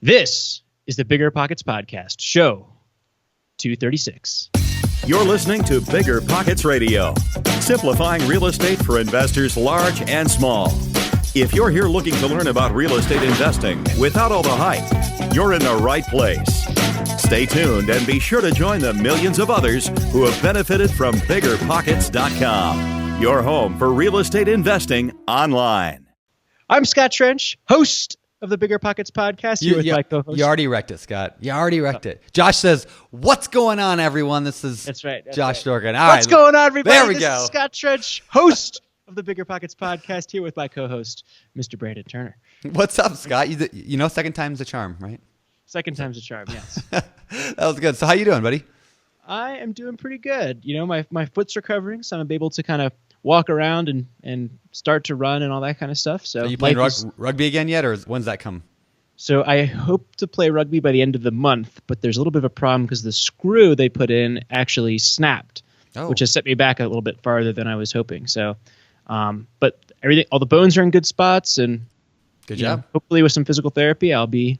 This is the Bigger Pockets Podcast, show 236. You're listening to Bigger Pockets Radio, simplifying real estate for investors large and small. If you're here looking to learn about real estate investing without all the hype, you're in the right place. Stay tuned and be sure to join the millions of others who have benefited from BiggerPockets.com, your home for real estate investing online. I'm Scott Trench, host of the Bigger Pockets Podcast. My co-host. You already wrecked it, Scott. You already wrecked it. Josh says, "What's going on, everyone?" That's right. Josh Dorgan. What's going on, everybody? There we This go. is Scott Trench, host of the Bigger Pockets Podcast, here with my co-host, Mr. Brandon Turner. What's up, Scott? You know, second time's a charm, right? Second time's a charm, yes. That was good. So how you doing, buddy? I am doing pretty good. You know, my foot's recovering, so I'm able to kind of walk around and start to run and all that kind of stuff. So Are you playing rugby again yet, or when's that come? So I hope to play rugby by the end of the month, but there's a little bit of a problem because the screw they put in actually snapped, which has set me back a little bit farther than I was hoping. So, but all the bones are in good spots, and good job. Hopefully with some physical therapy, I'll be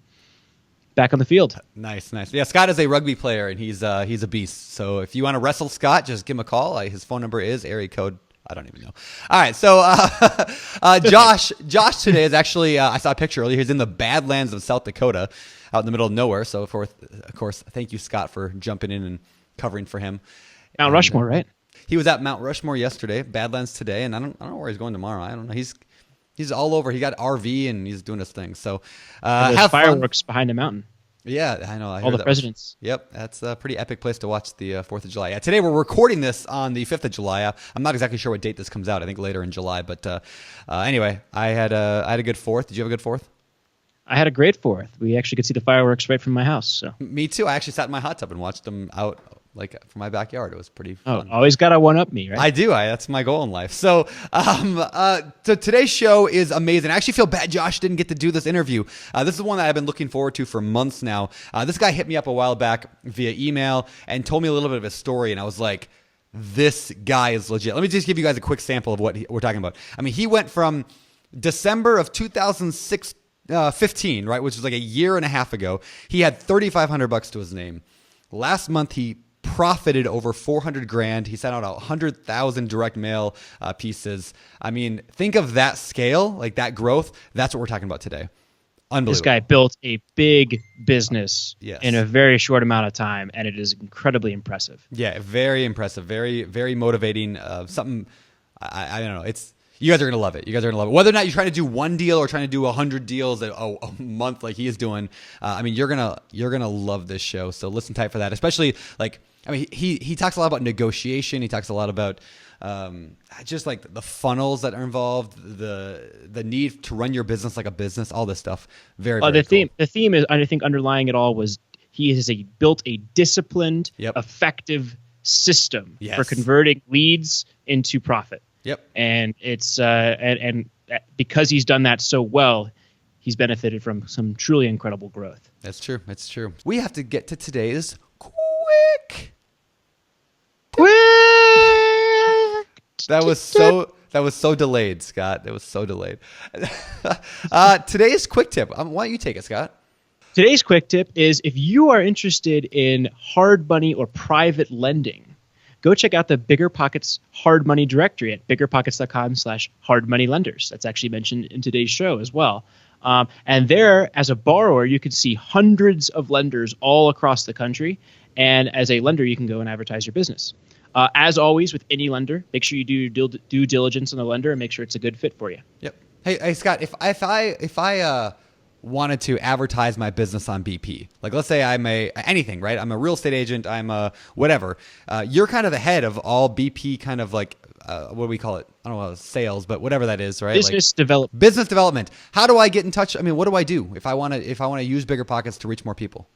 back on the field. Nice. Yeah, Scott is a rugby player, and he's a beast. So if you want to wrestle Scott, just give him a call. His phone number is area code. I don't even know. All right, so Josh today is actually, I saw a picture earlier. He's in the Badlands of South Dakota, out in the middle of nowhere. So, of course, thank you, Scott, for jumping in and covering for him. Mount Rushmore, right? He was at Mount Rushmore yesterday, Badlands today, and I don't know where he's going tomorrow. I don't know. He's all over. He got RV, and he's doing his thing. So have fireworks behind the mountain. Yeah, I know. All the presidents. Yep, that's a pretty epic place to watch the 4th of July. Yeah, today we're recording this on the 5th of July. I'm not exactly sure what date this comes out. I think later in July. But anyway, I had a good 4th. Did you have a good 4th? I had a great 4th. We actually could see the fireworks right from my house. So me too. I actually sat in my hot tub and watched them out from my backyard. It was pretty fun. Always got to one-up me, right? I do. That's my goal in life. So, so today's show is amazing. I actually feel bad Josh didn't get to do this interview. This is one that I've been looking forward to for months now. This guy hit me up a while back via email and told me a little bit of his story, and I was like, this guy is legit. Let me just give you guys a quick sample of what we're talking about. I mean, he went from December of 2015, right, which was like a year and a half ago. He had $3,500 to his name. Last month, he profited over $400,000. He sent out 100,000 direct mail pieces. I mean, think of that scale, like that growth. That's what we're talking about today. Unbelievable. This guy built a big business in a very short amount of time, and it is incredibly impressive. Yeah, very impressive. Very, very motivating. Something, I don't know. You guys are going to love it. Whether or not you're trying to do one deal or trying to do 100 deals a month like he is doing, I mean, you're going to love this show. So listen tight for that, especially he talks a lot about negotiation. He talks a lot about just like the funnels that are involved, the need to run your business like a business, all this stuff. Very cool. The theme is, I think, underlying it all was he has built a disciplined, effective system for converting leads into profit. Yep. And it's and because he's done that so well, he's benefited from some truly incredible growth. That's true. We have to get to today's quick. That was so delayed, Scott. That was so delayed. Today's quick tip. Why don't you take it, Scott? Today's quick tip is if you are interested in hard money or private lending, go check out the BiggerPockets hard money directory at BiggerPockets.com/hardmoneylenders. That's actually mentioned in today's show as well. And there, as a borrower, you can see hundreds of lenders all across the country. And as a lender, you can go and advertise your business. As always, with any lender, make sure you do due diligence on the lender and make sure it's a good fit for you. Yep. Hey Scott, if I wanted to advertise my business on BP, like let's say I'm anything, right? I'm a real estate agent. I'm a whatever. You're kind of the head of all BP kind of like, what do we call it? I don't know, sales, but whatever that is, right? Business development. How do I get in touch? I mean, what do I do if I want to use BiggerPockets to reach more people?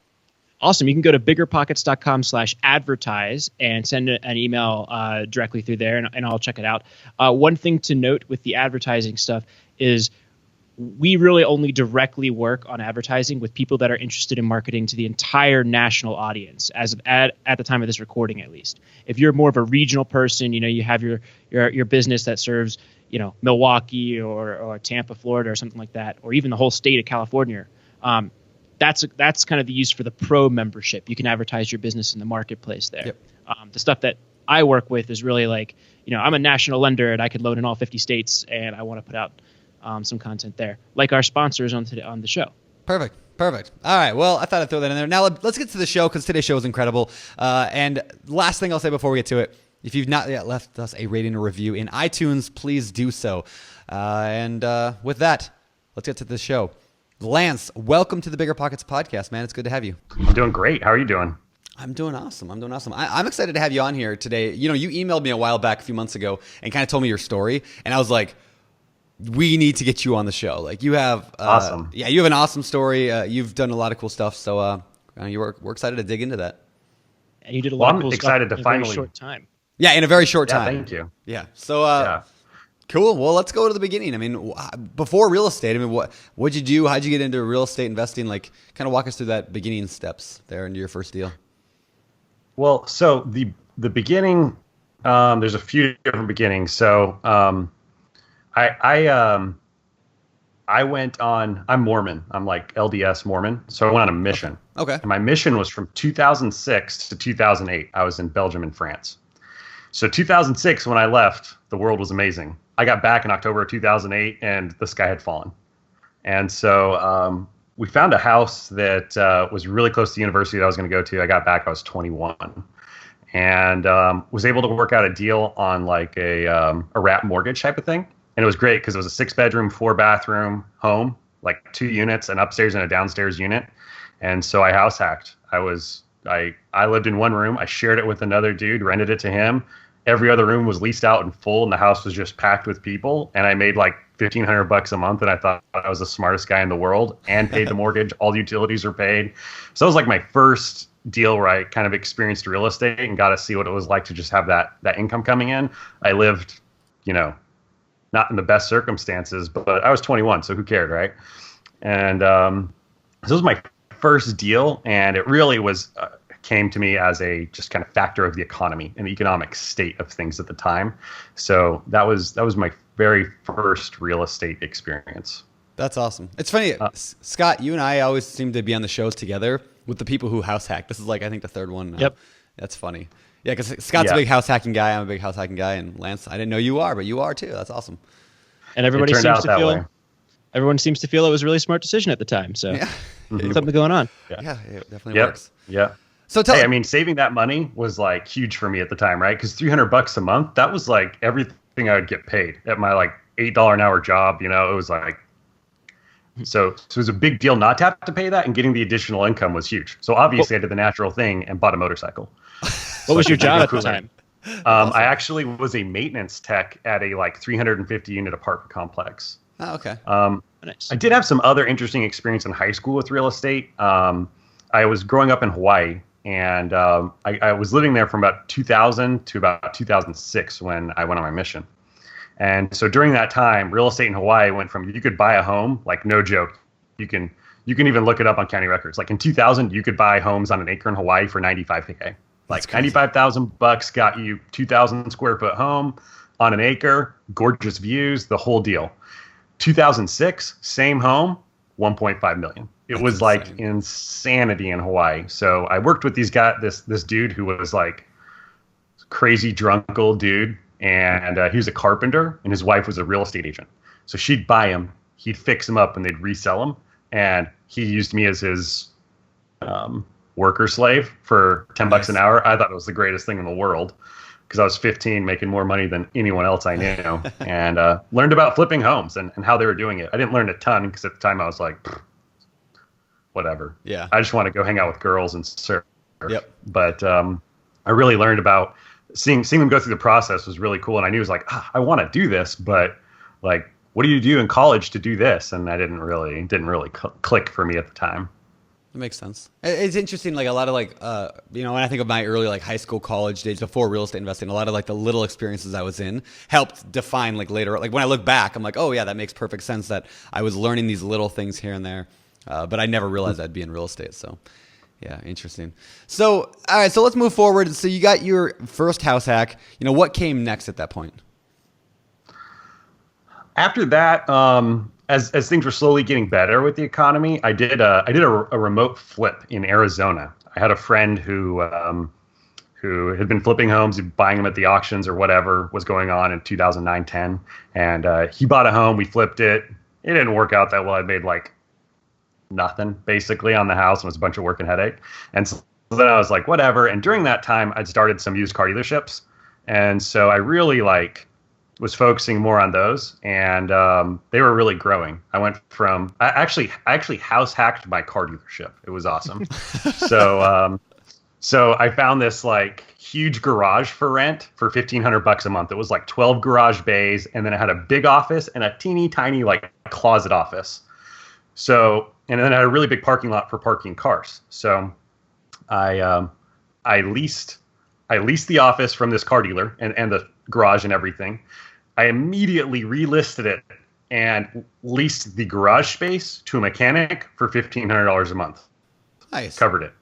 Awesome. You can go to BiggerPockets.com/advertise and send an email directly through there, and I'll check it out. One thing to note with the advertising stuff is we really only directly work on advertising with people that are interested in marketing to the entire national audience, at the time of this recording, at least. If you're more of a regional person, you have your business that serves, Milwaukee or Tampa, Florida, or something like that, or even the whole state of California, that's kind of the use for the pro membership. You can advertise your business in the marketplace there. Yep. The stuff that I work with is really like, I'm a national lender and I could loan in all 50 states, and I want to put out some content there, like our sponsors on the show. Perfect. All right. Well, I thought I'd throw that in there. Now let's get to the show, because today's show is incredible. And last thing I'll say before we get to it, if you've not yet left us a rating or review in iTunes, please do so. And with that, let's get to the show. Lance, welcome to the BiggerPockets Podcast, man. It's good to have you. I'm doing great. How are you doing? I'm doing awesome. I'm excited to have you on here today. You emailed me a while back, a few months ago, and kind of told me your story. And I was like, we need to get you on the show. Like, you have awesome. Yeah, you have an awesome story. You've done a lot of cool stuff. So we're excited to dig into that. And you did a lot of cool excited stuff to in a finally very short time. Yeah, in a very short time. Thank you. Yeah. So cool. Well, let's go to the beginning. I mean, before real estate, what'd you do? How'd you get into real estate investing? Like, kind of walk us through that beginning steps there into your first deal. Well, so the beginning, there's a few different beginnings. So I went on. I'm Mormon. I'm like LDS Mormon. So I went on a mission. Okay. And my mission was from 2006 to 2008. I was in Belgium and France. So 2006, when I left, the world was amazing. I got back in October of 2008, and the sky had fallen. And so we found a house that was really close to the university that I was going to go to. I got back, I was 21, and was able to work out a deal on like a wrap mortgage type of thing. And it was great because it was a 6-bedroom, 4-bathroom home, like 2 units, an upstairs and a downstairs unit. And so I house hacked. I lived in one room. I shared it with another dude, rented it to him. Every other room was leased out and full, and the house was just packed with people. And I made like $1,500 a month, and I thought I was the smartest guy in the world, and paid the mortgage. All the utilities were paid. So it was like my first deal where I kind of experienced real estate and got to see what it was like to just have that income coming in. I lived, not in the best circumstances, but I was 21, so who cared, right? And so this was my first deal, and it really was came to me as a just kind of factor of the economy and the economic state of things at the time. So that was my very first real estate experience. That's awesome. It's funny, Scott, you and I always seem to be on the shows together with the people who house hack. This is like, I think, the third one now. Yep. That's funny. Yeah, because Scott's a big house hacking guy. I'm a big house hacking guy. And Lance, I didn't know you are, but you are too. That's awesome. And everyone seems to feel it was a really smart decision at the time. So something going on. Yeah, it definitely works. Yeah. So saving that money was like huge for me at the time, right? Because $300 a month, that was like everything I would get paid at my like $8 an hour job. It was like, so it was a big deal not to have to pay that, and getting the additional income was huge. So obviously I did the natural thing and bought a motorcycle. What was your job at the time? Awesome. I actually was a maintenance tech at a like 350 unit apartment complex. Oh, okay. Nice. I did have some other interesting experience in high school with real estate. I was growing up in Hawaii, and I was living there from about 2000 to about 2006 when I went on my mission. And so during that time, real estate in Hawaii went from, you could buy a home, like no joke. You can even look it up on county records. Like in 2000, you could buy homes on an acre in Hawaii for $95K. Like $95,000 got you 2,000 square foot home on an acre, gorgeous views, the whole deal. 2006, same home, 1.5 million. It was like insanity in Hawaii. So I worked with these guys, this dude who was like crazy drunk old dude, and he was a carpenter, and his wife was a real estate agent. So she'd buy him, he'd fix him up, and they'd resell him. And he used me as his worker slave for $10 an hour. I thought it was the greatest thing in the world, because I was 15, making more money than anyone else I knew, and learned about flipping homes and how they were doing it. I didn't learn a ton, because at the time I was like, whatever. Yeah. I just want to go hang out with girls and surf. Yep. But I really learned about seeing them go through the process was really cool. And I knew it was like, I want to do this, but like, what do you do in college to do this? And that didn't really click for me at the time. That makes sense. It's interesting, like a lot of like, when I think of my early like high school, college days before real estate investing, a lot of like the little experiences I was in helped define like later, like when I look back, I'm like, oh yeah, that makes perfect sense that I was learning these little things here and there. But I never realized I'd be in real estate. So yeah, interesting. So, all right, so let's move forward. So you got your first house hack. What came next at that point? After that, as things were slowly getting better with the economy, I did a remote flip in Arizona. I had a friend who had been flipping homes, buying them at the auctions or whatever was going on in 2009-10, and he bought a home. We flipped it. It didn't work out that well. I made like nothing basically on the house, and it was a bunch of work and headache. And so then I was like, whatever. And during that time, I'd started some used car dealerships, and so I really was focusing more on those, and they were really growing. I went from I actually house hacked my car dealership. It was awesome. So I found this like huge garage for rent for $1,500 a month. It was like 12 garage bays, and then it had a big office and a teeny tiny like closet office. So, and then I had a really big parking lot for parking cars. So I leased the office from this car dealer and the garage and everything. I immediately relisted it and leased the garage space to a mechanic for $1,500 a month. Nice. Covered it.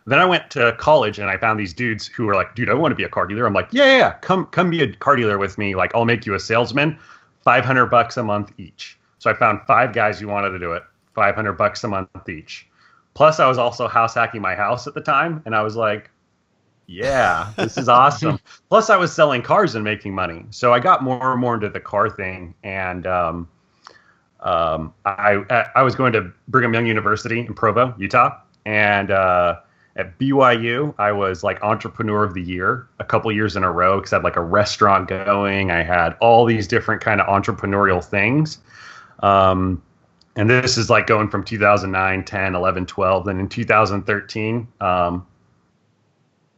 Then I went to college and I found these dudes who were like, dude, I want to be a car dealer. I'm like, yeah, come be a car dealer with me. Like, I'll make you a salesman, $500 a month each. So I found 5 guys who wanted to do it, $500 a month each. Plus I was also house hacking my house at the time. And I was like, yeah, this is awesome. Plus I was selling cars and making money. So I got more and more into the car thing. And I was going to Brigham Young University in Provo, Utah. And at BYU, I was like Entrepreneur of the Year a couple years in a row because I had like a restaurant going. I had all these different kind of entrepreneurial things. And this is like going from 2009, 10, 11, 12. Then in 2013,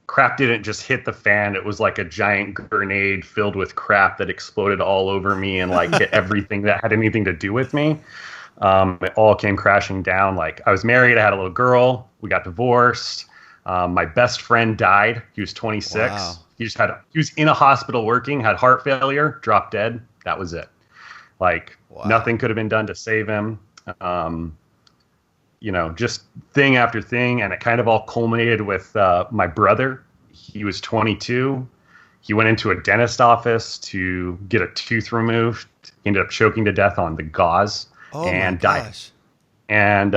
crap didn't just hit the fan. It was like a giant grenade filled with crap that exploded all over me and like hit everything that had anything to do with me. It all came crashing down. Like, I was married, I had a little girl, we got divorced. My best friend died. He was 26. Wow. He was in a hospital working, had heart failure, dropped dead. That was it. Like, nothing could have been done to save him. Just thing after thing. And it kind of all culminated with my brother. He was 22. He went into a dentist office to get a tooth removed. He ended up choking to death on the gauze and died. And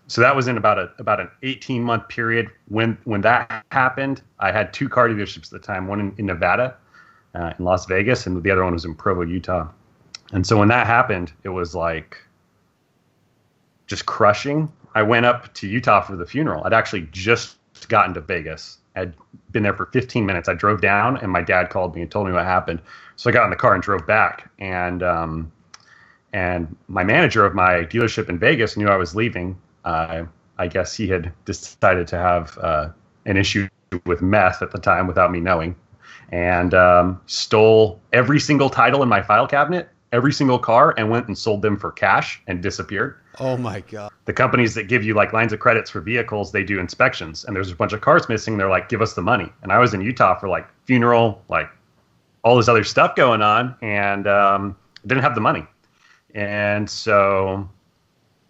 so that was in about an 18-month period. When that happened, I had 2 car dealerships at the time, one in Nevada, in Las Vegas, and the other one was in Provo, Utah. And so when that happened, it was like just crushing. I went up to Utah for the funeral. I'd actually just gotten to Vegas. I'd been there for 15 minutes. I drove down, and my dad called me and told me what happened. So I got in the car and drove back. And my manager of my dealership in Vegas knew I was leaving. I guess he had decided to have an issue with meth at the time without me knowing, and stole every single title in my file cabinet, every single car, and went and sold them for cash and disappeared. Oh my God. The companies that give you like lines of credits for vehicles, they do inspections, and there's a bunch of cars missing. They're like, give us the money. And I was in Utah for like funeral, like all this other stuff going on, and didn't have the money. And so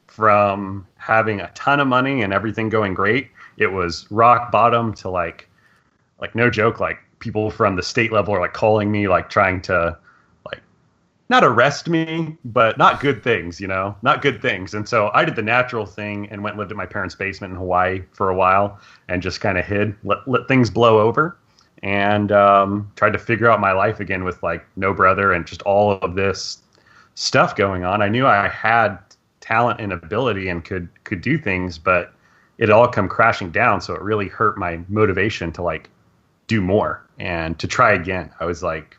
from having a ton of money and everything going great, it was rock bottom to like no joke, like people from the state level are like calling me, like trying to like not arrest me, but not good things, not good things. And so I did the natural thing and went and lived in my parents' basement in Hawaii for a while and just kind of hid, let things blow over, and tried to figure out my life again with like no brother and just all of this stuff going on. I knew I had talent and ability and could do things, but it all come crashing down. So it really hurt my motivation to like do more and to try again. I was like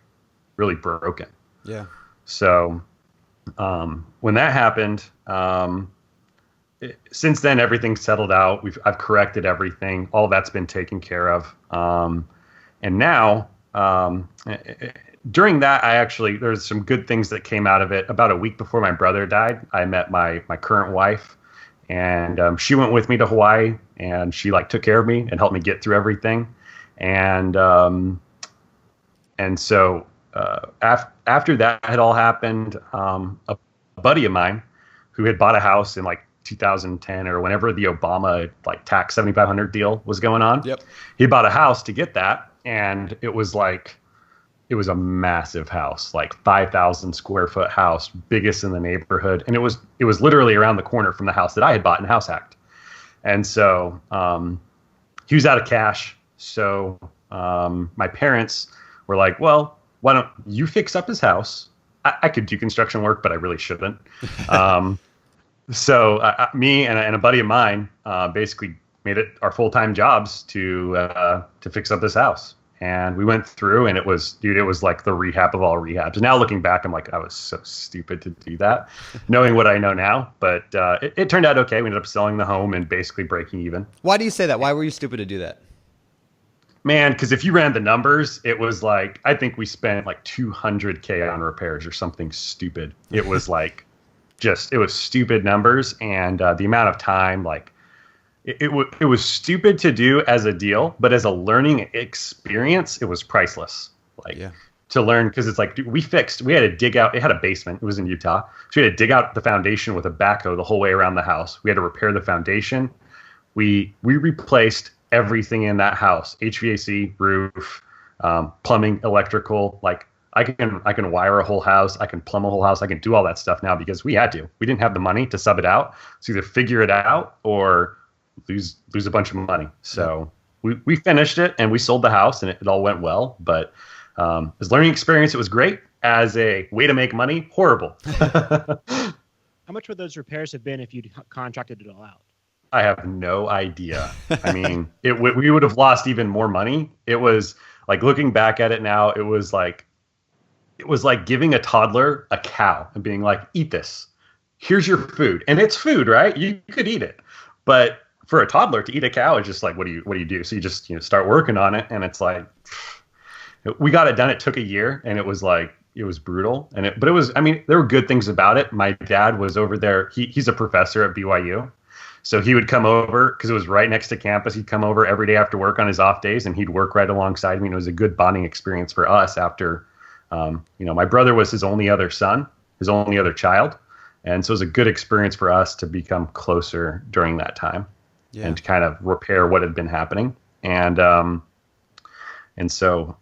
really broken. Yeah. So when that happened, since then everything's settled out. I've corrected everything. All that's been taken care of. And now during that, there's some good things that came out of it. About a week before my brother died, I met my current wife, and she went with me to Hawaii, and she like took care of me and helped me get through everything. And so after that had all happened, a buddy of mine who had bought a house in like 2010 or whenever the Obama like tax 7,500 deal was going on. Yep. He bought a house to get that, and it was it was a massive house, like 5,000 square foot house, biggest in the neighborhood. And it was literally around the corner from the house that I had bought in House Hacked. And so he was out of cash. So my parents were like, well, why don't you fix up his house? I could do construction work, but I really shouldn't. So me and a buddy of mine basically made it our full-time jobs to fix up this house. And we went through, and it was like the rehab of all rehabs. And now looking back, I'm like, I was so stupid to do that, knowing what I know now. But it turned out okay. We ended up selling the home and basically breaking even. Why do you say that? Why were you stupid to do that? Man, because if you ran the numbers, it was like, I think we spent like $200K on repairs or something stupid. It was like, it was stupid numbers. And the amount of time, like, it was stupid to do as a deal, but as a learning experience, it was priceless. Like, to learn, because it's like, we had to dig out, it had a basement, it was in Utah. So we had to dig out the foundation with a backhoe the whole way around the house. We had to repair the foundation. We replaced everything in that house: HVAC, roof, plumbing, electrical. Like, I can wire a whole house, I can plumb a whole house, I can do all that stuff now because we had to. We didn't have the money to sub it out. So either figure it out or lose a bunch of money. So we finished it and we sold the house, and it all went well. But as a learning experience, it was great. As a way to make money, horrible. How much would those repairs have been if you'd contracted it all out? I have no idea. I mean, we would have lost even more money. It was like, looking back at it now, it was like giving a toddler a cow and being like, eat this. Here's your food. And it's food, right? You could eat it. But for a toddler to eat a cow is just like, what do you do? So you just, start working on it. And it's like, we got it done. It took a year, and it was brutal. But it was, I mean, there were good things about it. My dad was over there. He's a professor at BYU. So he would come over because it was right next to campus. He'd come over every day after work on his off days, and he'd work right alongside me. And it was a good bonding experience for us after, my brother was his only other son, his only other child. And so it was a good experience for us to become closer during that time and to kind of repair what had been happening. So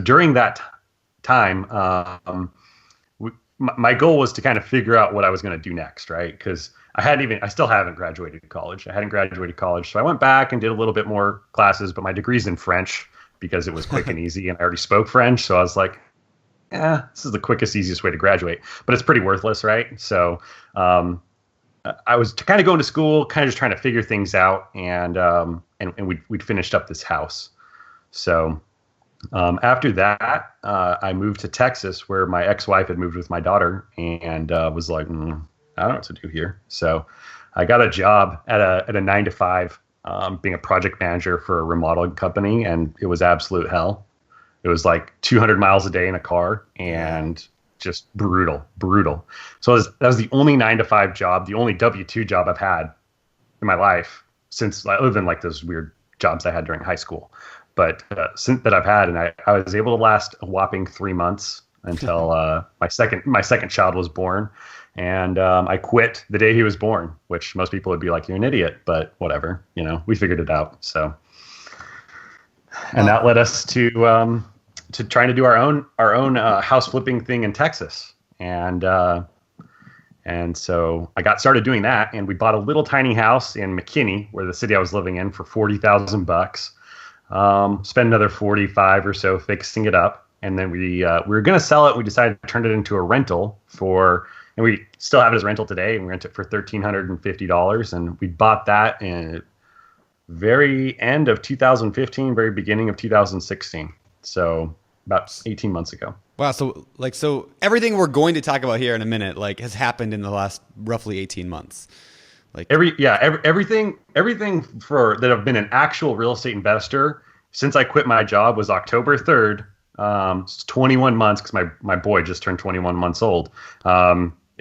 during that time, my goal was to kind of figure out what I was going to do next, right? Because I still haven't graduated college. I hadn't graduated college. So I went back and did a little bit more classes, but my degree's in French because it was quick and easy, and I already spoke French. So I was like, this is the quickest, easiest way to graduate, but it's pretty worthless, right? So I was kind of going to school, kind of just trying to figure things out, and we'd finished up this house. So after that, I moved to Texas, where my ex-wife had moved with my daughter, and was like, I don't know what to do here. So I got a job at a 9-to-5, being a project manager for a remodeling company, and it was absolute hell. It was like 200 miles a day in a car, and just brutal. So that was the only 9-to-5 job, the only W-2 job I've had in my life since, other than like those weird jobs I had during high school. But since that I've had, and I was able to last a whopping 3 months until my second child was born. And I quit the day he was born, which most people would be like, you're an idiot, but whatever, we figured it out. So, and that led us to trying to do our own house flipping thing in Texas. And so I got started doing that, and we bought a little tiny house in McKinney, where the city I was living in, for $40,000. Spent another 45 or so fixing it up. And then we were going to sell it. We decided to turn it into a rental and we still have it as rental today, and we rent it for $1,350. And we bought that in very end of 2015, very beginning of 2016. So about 18 months ago. Wow. So everything we're going to talk about here in a minute, has happened in the last roughly 18 months. Everything for that I've been an actual real estate investor since I quit my job was October 3rd. It's 21 months because my boy just turned 21 months old.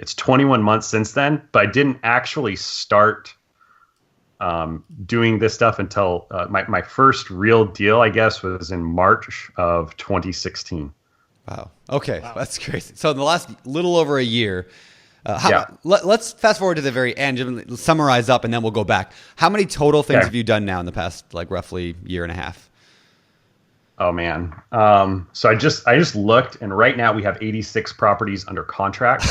It's 21 months since then, but I didn't actually start doing this stuff until my first real deal, I guess, was in March of 2016. Wow. Okay. Wow. That's crazy. So in the last little over a year, let's fast forward to the very end and summarize up, and then we'll go back. How many total things have you done now in the past, roughly year and a half? Oh man. So I just looked, and right now we have 86 properties under contract.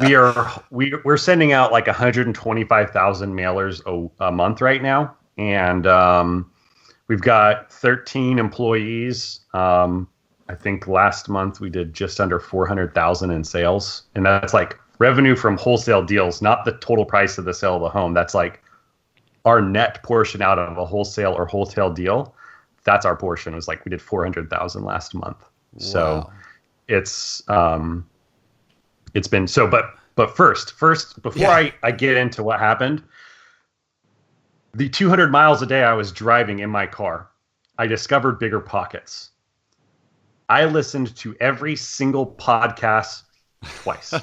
We're sending out like 125,000 mailers a month right now, and we've got 13 employees. I think last month we did just under 400,000 in sales, and that's like revenue from wholesale deals, not the total price of the sale of the home. That's like our net portion out of a wholesale or wholesale deal. That's our portion. It was like we did 400,000 last month. Wow. So it's been so. But first before I get into what happened, the 200 miles a day I was driving in my car, I discovered BiggerPockets. I listened to every single podcast twice,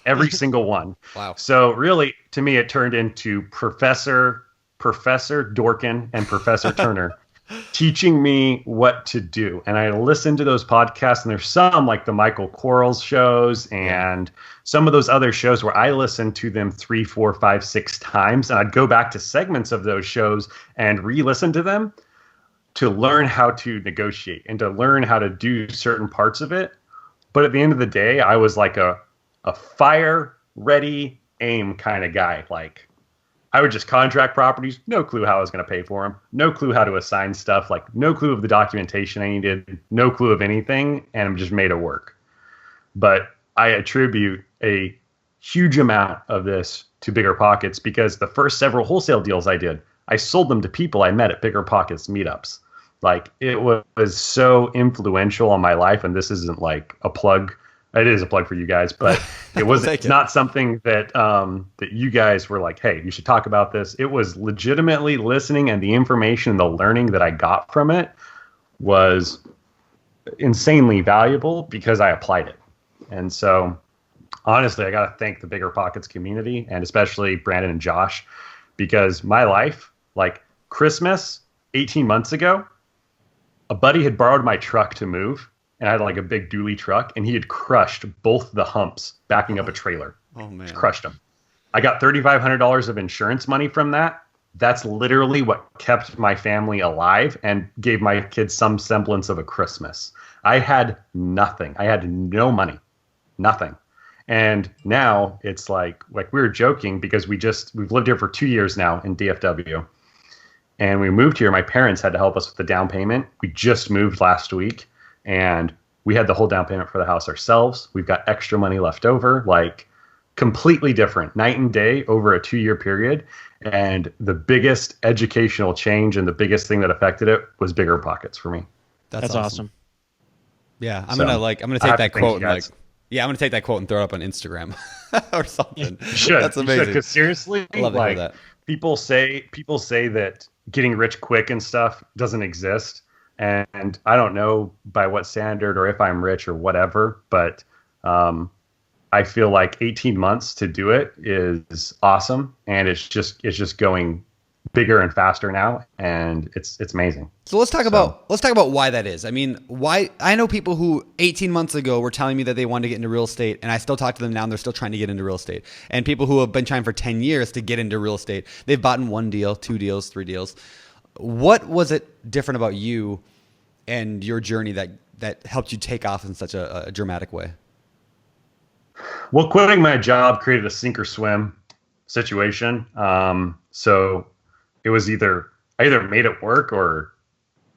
every single one. Wow. So really, to me, it turned into Professor Dorkin and Professor Turner teaching me what to do. And I listened to those podcasts, and there's some like the Michael Quarles shows and some of those other shows where I listened to them 3, 4, 5, 6 times. And I'd go back to segments of those shows and re-listen to them to learn how to negotiate and to learn how to do certain parts of it. But at the end of the day, I was like a fire, ready, aim kind of guy. Like, I would just contract properties, no clue how I was going to pay for them, no clue how to assign stuff, like no clue of the documentation I needed, no clue of anything, and just made it work. But I attribute a huge amount of this to BiggerPockets because the first several wholesale deals I did, I sold them to people I met at BiggerPockets meetups. Like, it was so influential on my life, and this isn't like a plug. It is a plug for you guys, but it was not something that that you guys were like, hey, you should talk about this. It was legitimately listening, and the information, the learning that I got from it was insanely valuable because I applied it. And so, honestly, I got to thank the BiggerPockets community, and especially Brandon and Josh, because my life, like Christmas 18 months ago, a buddy had borrowed my truck to move, and I had like a big dually truck, and he had crushed both the humps backing up a trailer. Oh man. Just crushed them. I got $3,500 of insurance money from that. That's literally what kept my family alive and gave my kids some semblance of a Christmas. I had nothing. I had no money, nothing. And now it's like we were joking because we've lived here for 2 years now in DFW. And we moved here. My parents had to help us with the down payment. We just moved last week, and we had the whole down payment for the house ourselves. We've got extra money left over, like completely different, night and day over a 2-year period. And the biggest educational change and the biggest thing that affected it was BiggerPockets for me. That's awesome. Yeah, I'm gonna take that quote and I'm gonna take that quote and throw it up on Instagram or something. You should. That's amazing. Because seriously, I love to hear that. People say that getting rich quick and stuff doesn't exist. And I don't know by what standard or if I'm rich or whatever, but I feel like 18 months to do it is awesome. And it's just going bigger and faster now. And it's amazing. So let's talk about why that is. I mean, why I know people who 18 months ago were telling me that they wanted to get into real estate, and I still talk to them now, and they're still trying to get into real estate. And people who have been trying for 10 years to get into real estate, they've bought in 1 deal, 2 deals, 3 deals. What was it different about you and your journey that helped you take off in such a dramatic way? Well, quitting my job created a sink or swim situation. So it was I either made it work or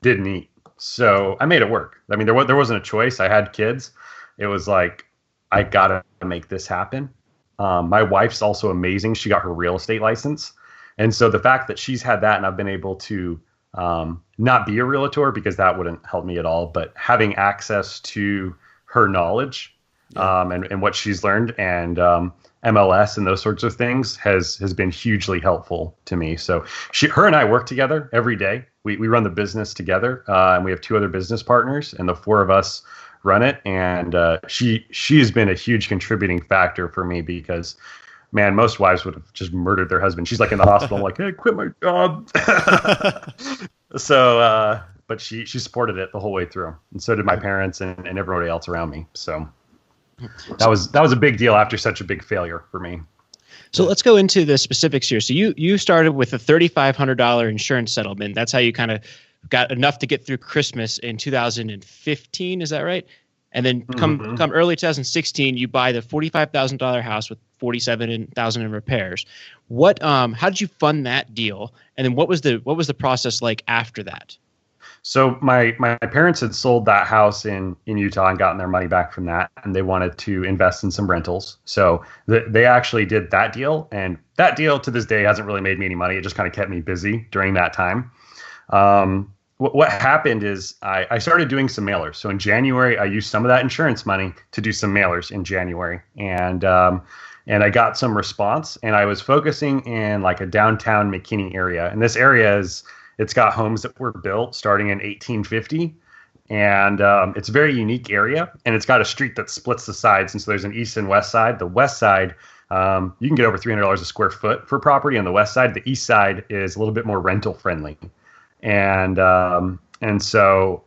didn't eat. So I made it work. I mean, there wasn't a choice. I had kids. It was like, I gotta make this happen. My wife's also amazing. She got her real estate license. And so the fact that she's had that, and I've been able to not be a realtor because that wouldn't help me at all, but having access to her knowledge and what she's learned and MLS and those sorts of things has been hugely helpful to me. So her and I work together every day. We run the business together, and we have 2 other business partners, and the 4 of us run it. And she has been a huge contributing factor for me because, man, most wives would have just murdered their husband. She's like in the hospital, like, hey, quit my job. So, but she supported it the whole way through, and so did my parents and everybody else around me. So that was a big deal after such a big failure for me. So let's go into the specifics here. So you started with a $3,500 insurance settlement. That's how you kind of got enough to get through Christmas in 2015. Is that right? And then come early 2016, you buy the $45,000 house with $47,000 in repairs. How did you fund that deal? And then what was the process like after that? So my parents had sold that house in Utah and gotten their money back from that, and they wanted to invest in some rentals. So they actually did that deal, and that deal to this day hasn't really made me any money. It just kind of kept me busy during that time. What happened is I started doing some mailers. So in January, I used some of that insurance money to do some mailers in January, and I got some response. And I was focusing in like a downtown McKinney area, and this area it's got homes that were built starting in 1850, and it's a very unique area. And it's got a street that splits the sides, and so there's an east and west side. The west side, you can get over $300 a square foot for property on the west side. The east side is a little bit more rental friendly. And so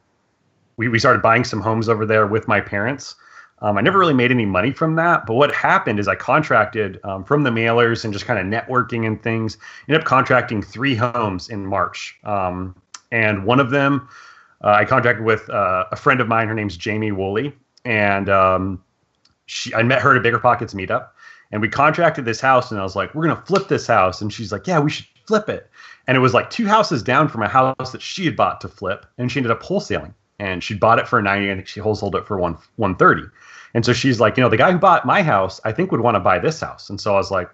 we started buying some homes over there with my parents. I never really made any money from that, but what happened is I contracted from the mailers and just kind of networking and things. Ended up contracting 3 homes in March, and one of them I contracted with a friend of mine. Her name's Jamie Woolley, and I met her at a BiggerPockets meetup, and we contracted this house. And I was like, "We're gonna flip this house," and she's like, "Yeah, we should flip it." And it was like 2 houses down from a house that she had bought to flip, and she ended up wholesaling. And she bought it for $90, and she wholesaled it for $130. And so she's like, the guy who bought my house, I think would want to buy this house. And so I was like,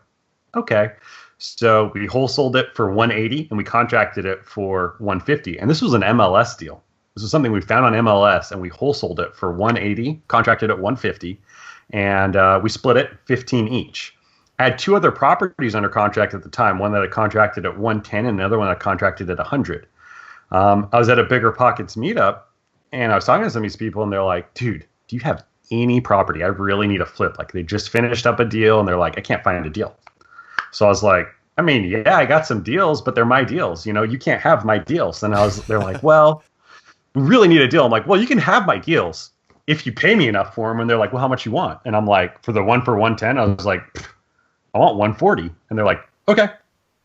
okay. So we wholesaled it for $180, and we contracted it for $150. And this was an MLS deal. This was something we found on MLS, and we wholesaled it for $180, contracted at $150, and we split it 15 each. I had 2 other properties under contract at the time, one that I contracted at $110 and another one I contracted at $100. I was at a BiggerPockets meetup, and I was talking to some of these people, and they're like, "Dude, do you have any property? I really need a flip." Like, they just finished up a deal, and they're like, "I can't find a deal." So I was like, "I mean, yeah, I got some deals, but they're my deals. You can't have my deals." And they're like, "Well, we really need a deal." I'm like, "Well, you can have my deals if you pay me enough for them." And they're like, "Well, how much you want?" And I'm like, "For the one for $110, I was like, I want $140. And they're like, "Okay."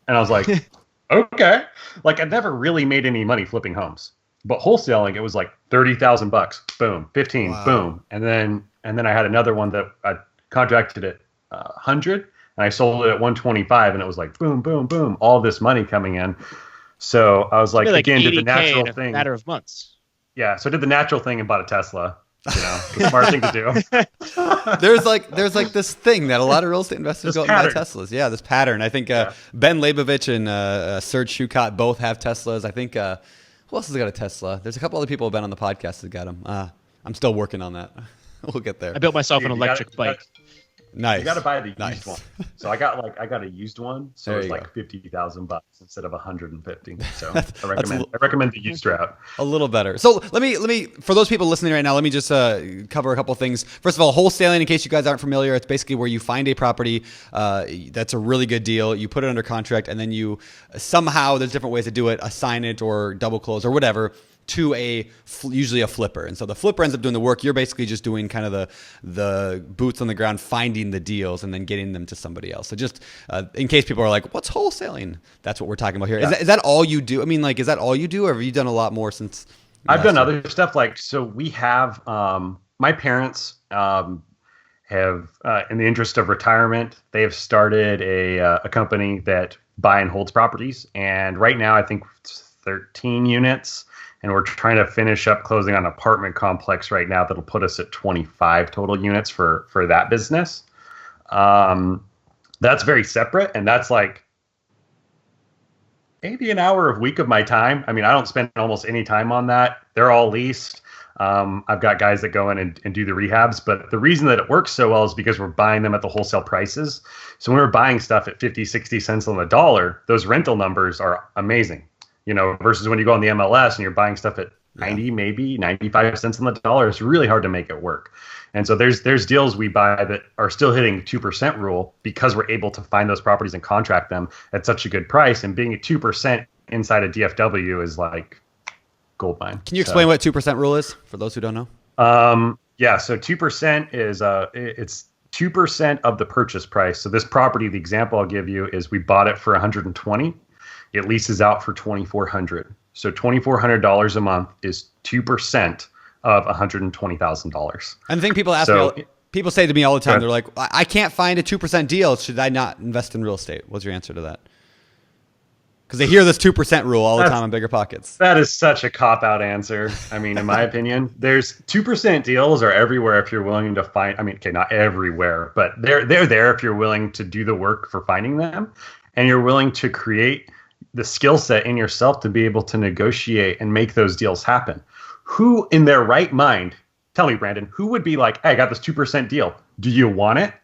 And I was like, "Okay." Like, I'd never really made any money flipping homes, but wholesaling, it was like $30,000, boom, 15, wow. Boom. And then I had another one that I contracted at 100, and I sold it at 125, and it was like boom, boom, boom, all this money coming in. So I was like again, did the natural thing. In a matter of months. Yeah. So I did the natural thing and bought a Tesla. The smart thing to do. There's like this thing that a lot of real estate investors go and buy Teslas. Yeah, this pattern. I think Ben Leibovich and Serge Shukot both have Teslas. I think who else has got a Tesla? There's a couple other people who've been on the podcast that got them. I'm still working on that. We'll get there. I built myself an electric bike. Nice. You got to buy the used one. So I got a used one. So it's like $50,000 instead of $150. So I recommend the used route. A little better. So let me for those people listening right now, let me just cover a couple of things. First of all, wholesaling, in case you guys aren't familiar, it's basically where you find a property that's a really good deal. You put it under contract, and then you somehow, there's different ways to do it, assign it or double close or whatever to usually a flipper. And so the flipper ends up doing the work. You're basically just doing kind of the boots on the ground, finding the deals and then getting them to somebody else. So just in case people are like, "What's wholesaling?" That's what we're talking about here. Yeah. Is that all you do? I mean, like, is that all you do, or have you done a lot more since? I've done other stuff. Like, so we have, my parents have, in the interest of retirement, they have started a company that buy and holds properties. And right now I think it's 13 units. And we're trying to finish up closing on an apartment complex right now that'll put us at 25 total units for that business. That's very separate, and that's like maybe an hour a week of my time. I mean, I don't spend almost any time on that. They're all leased. I've got guys that go in and do the rehabs, but the reason that it works so well is because we're buying them at the wholesale prices. So when we're buying stuff at 50, 60 cents on the dollar, those rental numbers are amazing. Versus when you go on the MLS and you're buying stuff at 90, maybe 95 cents on the dollar, it's really hard to make it work. And so there's deals we buy that are still hitting 2% rule because we're able to find those properties and contract them at such a good price. And being at 2% inside a DFW is like gold mine. Can you explain what 2% rule is for those who don't know? Yeah. So 2% is it's 2% of the purchase price. So this property, the example I'll give you is we bought it for 120. It leases out for $2,400. So $2,400 a month is 2% of $120,000. And the thing people ask me, people say to me all the time, they're like, I can't find a 2% deal. Should I not invest in real estate? What's your answer to that? Because they hear this 2% rule all the time on BiggerPockets. That is such a cop-out answer. I mean, in my opinion, there's 2% deals are everywhere if you're willing to find. I mean, okay, not everywhere, but they're there if you're willing to do the work for finding them, and you're willing to create the skill set in yourself to be able to negotiate and make those deals happen. Who in their right mind, tell me, Brandon, who would be like, hey, I got this 2% deal. Do you want it?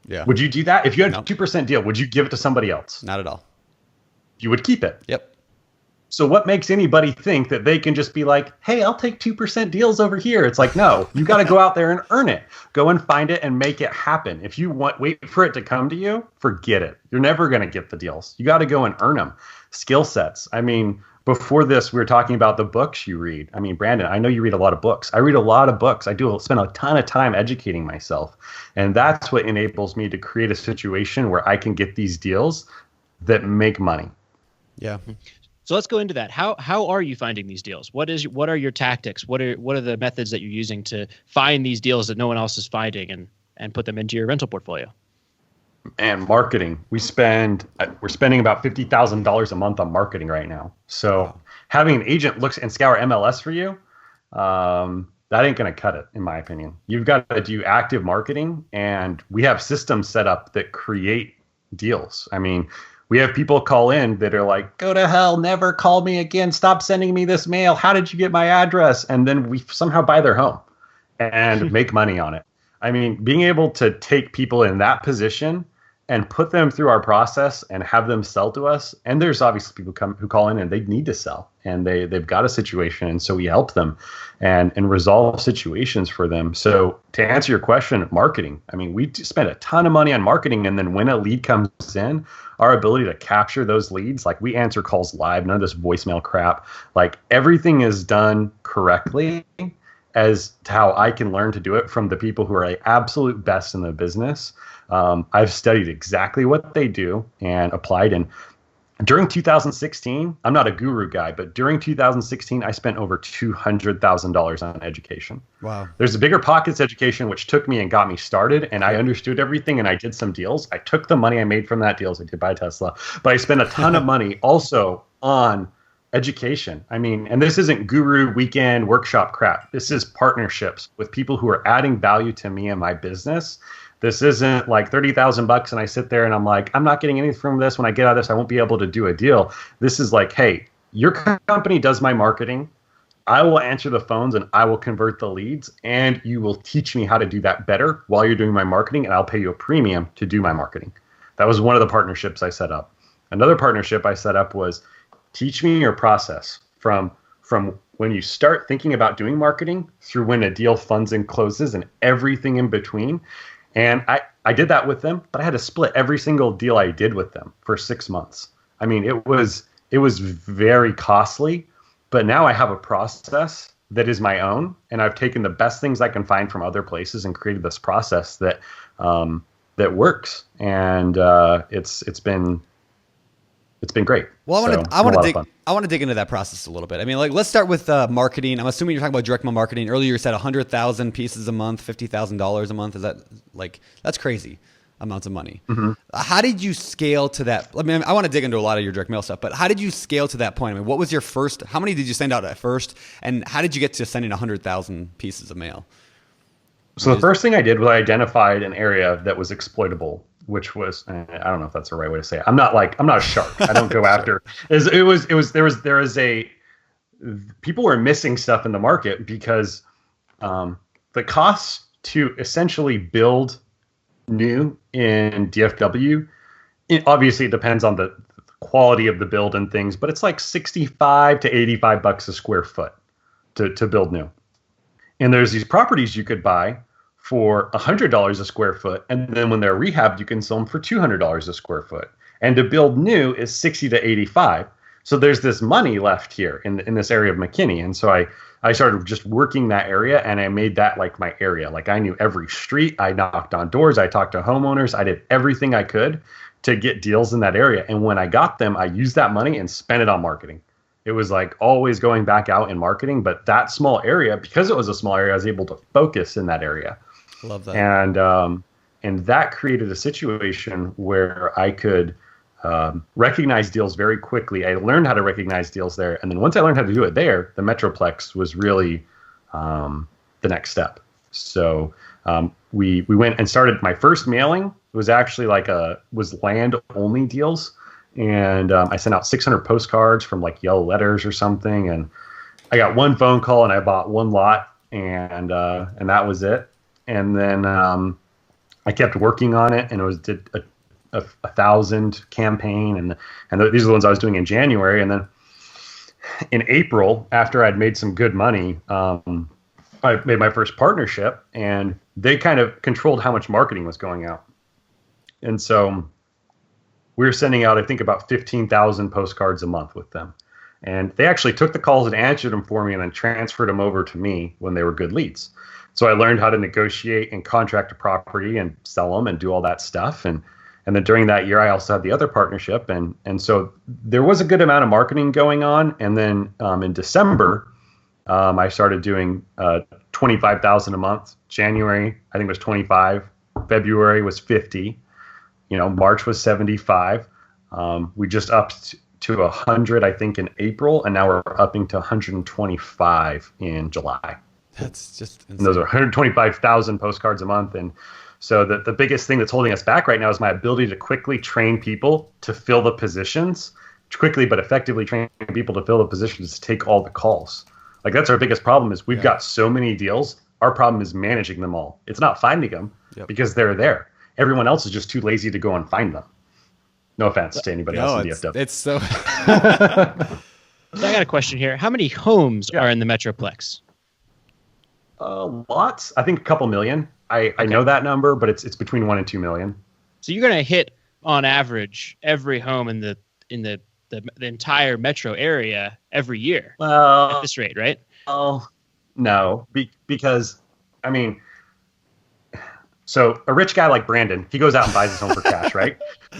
Yeah. Would you do that? If you had a 2% deal, would you give it to somebody else? Not at all. You would keep it. Yep. So what makes anybody think that they can just be like, hey, I'll take 2% deals over here? It's like, no, you got to go out there and earn it. Go and find it and make it happen. If you wait for it to come to you, forget it. You're never going to get the deals. You got to go and earn them. Skill sets. I mean, before this, we were talking about the books you read. I mean, Brandon, I know you read a lot of books. I read a lot of books. I spend a ton of time educating myself. And that's what enables me to create a situation where I can get these deals that make money. Yeah. So let's go into that. How are you finding these deals? What are your tactics? What are the methods that you're using to find these deals that no one else is finding and put them into your rental portfolio? And marketing. We're spending about $50,000 a month on marketing right now. So having an agent look and scour MLS for you, that ain't going to cut it, in my opinion. You've got to do active marketing, and we have systems set up that create deals. I mean, we have people call in that are like, go to hell, never call me again, stop sending me this mail, how did you get my address? And then we somehow buy their home and make money on it. I mean, being able to take people in that position and put them through our process and have them sell to us. And there's obviously people who call in and they need to sell, and they've got a situation. And so we help them and resolve situations for them. So to answer your question, marketing, I mean, we spend a ton of money on marketing. And then when a lead comes in, our ability to capture those leads, like we answer calls live, none of this voicemail crap, like everything is done correctly as to how I can learn to do it from the people who are the absolute best in the business. I've studied exactly what they do and applied. And during 2016, I'm not a guru guy, but during 2016, I spent over $200,000 on education. Wow. There's a BiggerPockets education, which took me and got me started, and I understood everything, and I did some deals. I took the money I made from that deals. I did buy Tesla, but I spent a ton of money also on education. I mean, and this isn't guru weekend workshop crap. This is partnerships with people who are adding value to me and my business. This isn't like $30,000 and I sit there and I'm like, I'm not getting anything from this. When I get out of this, I won't be able to do a deal. This is like, hey, your company does my marketing. I will answer the phones and I will convert the leads, and you will teach me how to do that better while you're doing my marketing, and I'll pay you a premium to do my marketing. That was one of the partnerships I set up. Another partnership I set up was teach me your process from when you start thinking about doing marketing through when a deal funds and closes and everything in between. And I did that with them, but I had to split every single deal I did with them for 6 months. I mean, it was very costly, but now I have a process that is my own, and I've taken the best things I can find from other places and created this process that works. And it's been great. Well, I want to dig into that process a little bit. I mean, like, let's start with marketing. I'm assuming you're talking about direct mail marketing. Earlier you said 100,000 pieces a month, $50,000 a month. Is that that's crazy amounts of money? Mm-hmm. How did you scale to that? I mean, I want to dig into a lot of your direct mail stuff, but how did you scale to that point? I mean, what was your first? How many did you send out at first, and how did you get to sending 100,000 pieces of mail? So the first thing I did was I identified an area that was exploitable, which was, I don't know if that's the right way to say it. I'm not a shark. I don't go after. People were missing stuff in the market because the cost to essentially build new in DFW, obviously it depends on the quality of the build and things, but it's like $65 to $85 a square foot to build new. And there's these properties you could buy for $100 a square foot, and then when they're rehabbed, you can sell them for $200 a square foot. And to build new is $60 to $85. So there's this money left here in this area of McKinney. And so I started just working that area, and I made that like my area. Like I knew every street. I knocked on doors. I talked to homeowners. I did everything I could to get deals in that area. And when I got them, I used that money and spent it on marketing. It was like always going back out and marketing, but that small area, because it was a small area, I was able to focus in that area. Love that. And that created a situation where I could recognize deals very quickly. I learned how to recognize deals there. And then once I learned how to do it there, the Metroplex was really the next step. So we went and started my first mailing. It was actually was land only deals. And I sent out 600 postcards from like Yellow Letters or something. And I got one phone call and I bought one lot and that was it. And then I kept working on it and did a 1,000 campaign. And these are the ones I was doing in January. And then in April, after I'd made some good money, I made my first partnership and they kind of controlled how much marketing was going out. And so we were sending out, I think, about 15,000 postcards a month with them. And they actually took the calls and answered them for me and then transferred them over to me when they were good leads. So I learned how to negotiate and contract a property and sell them and do all that stuff. And then during that year, I also had the other partnership. And so there was a good amount of marketing going on. And then in December, I started doing 25,000 a month. January, I think, was 25. February was 50. March was 75. We just upped to 100, I think, in April, and now we're upping to 125 in July. That's just insane. And those are 125,000 postcards a month. And so the biggest thing that's holding us back right now is my ability to quickly train people to fill the positions, quickly but effectively train people to fill the positions to take all the calls. Like that's our biggest problem is we've got so many deals. Our problem is managing them all. It's not finding them because they're there. Everyone else is just too lazy to go and find them. No offense to anybody else in DFW. It's so. So I got a question here. How many homes are in the Metroplex? Lots. I think a couple million. I know that number, but it's between 1 and 2 million. So you're going to hit on average every home in the entire metro area every year at this rate, right? Oh, no, because I mean. So a rich guy like Brandon, he goes out and buys his home for cash, right?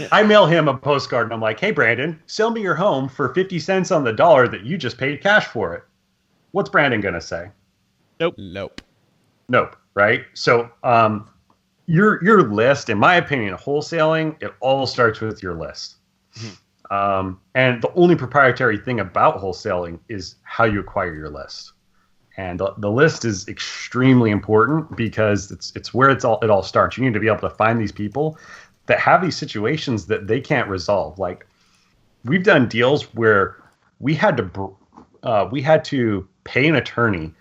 I mail him a postcard and I'm like, hey, Brandon, sell me your home for 50 cents on the dollar that you just paid cash for it. What's Brandon going to say? Nope. Right? So your list, in my opinion, wholesaling, it all starts with your list. Mm-hmm. And the only proprietary thing about wholesaling is how you acquire your list. And the list is extremely important because it's where it all starts. You need to be able to find these people that have these situations that they can't resolve. Like we've done deals where we had to pay an attorney.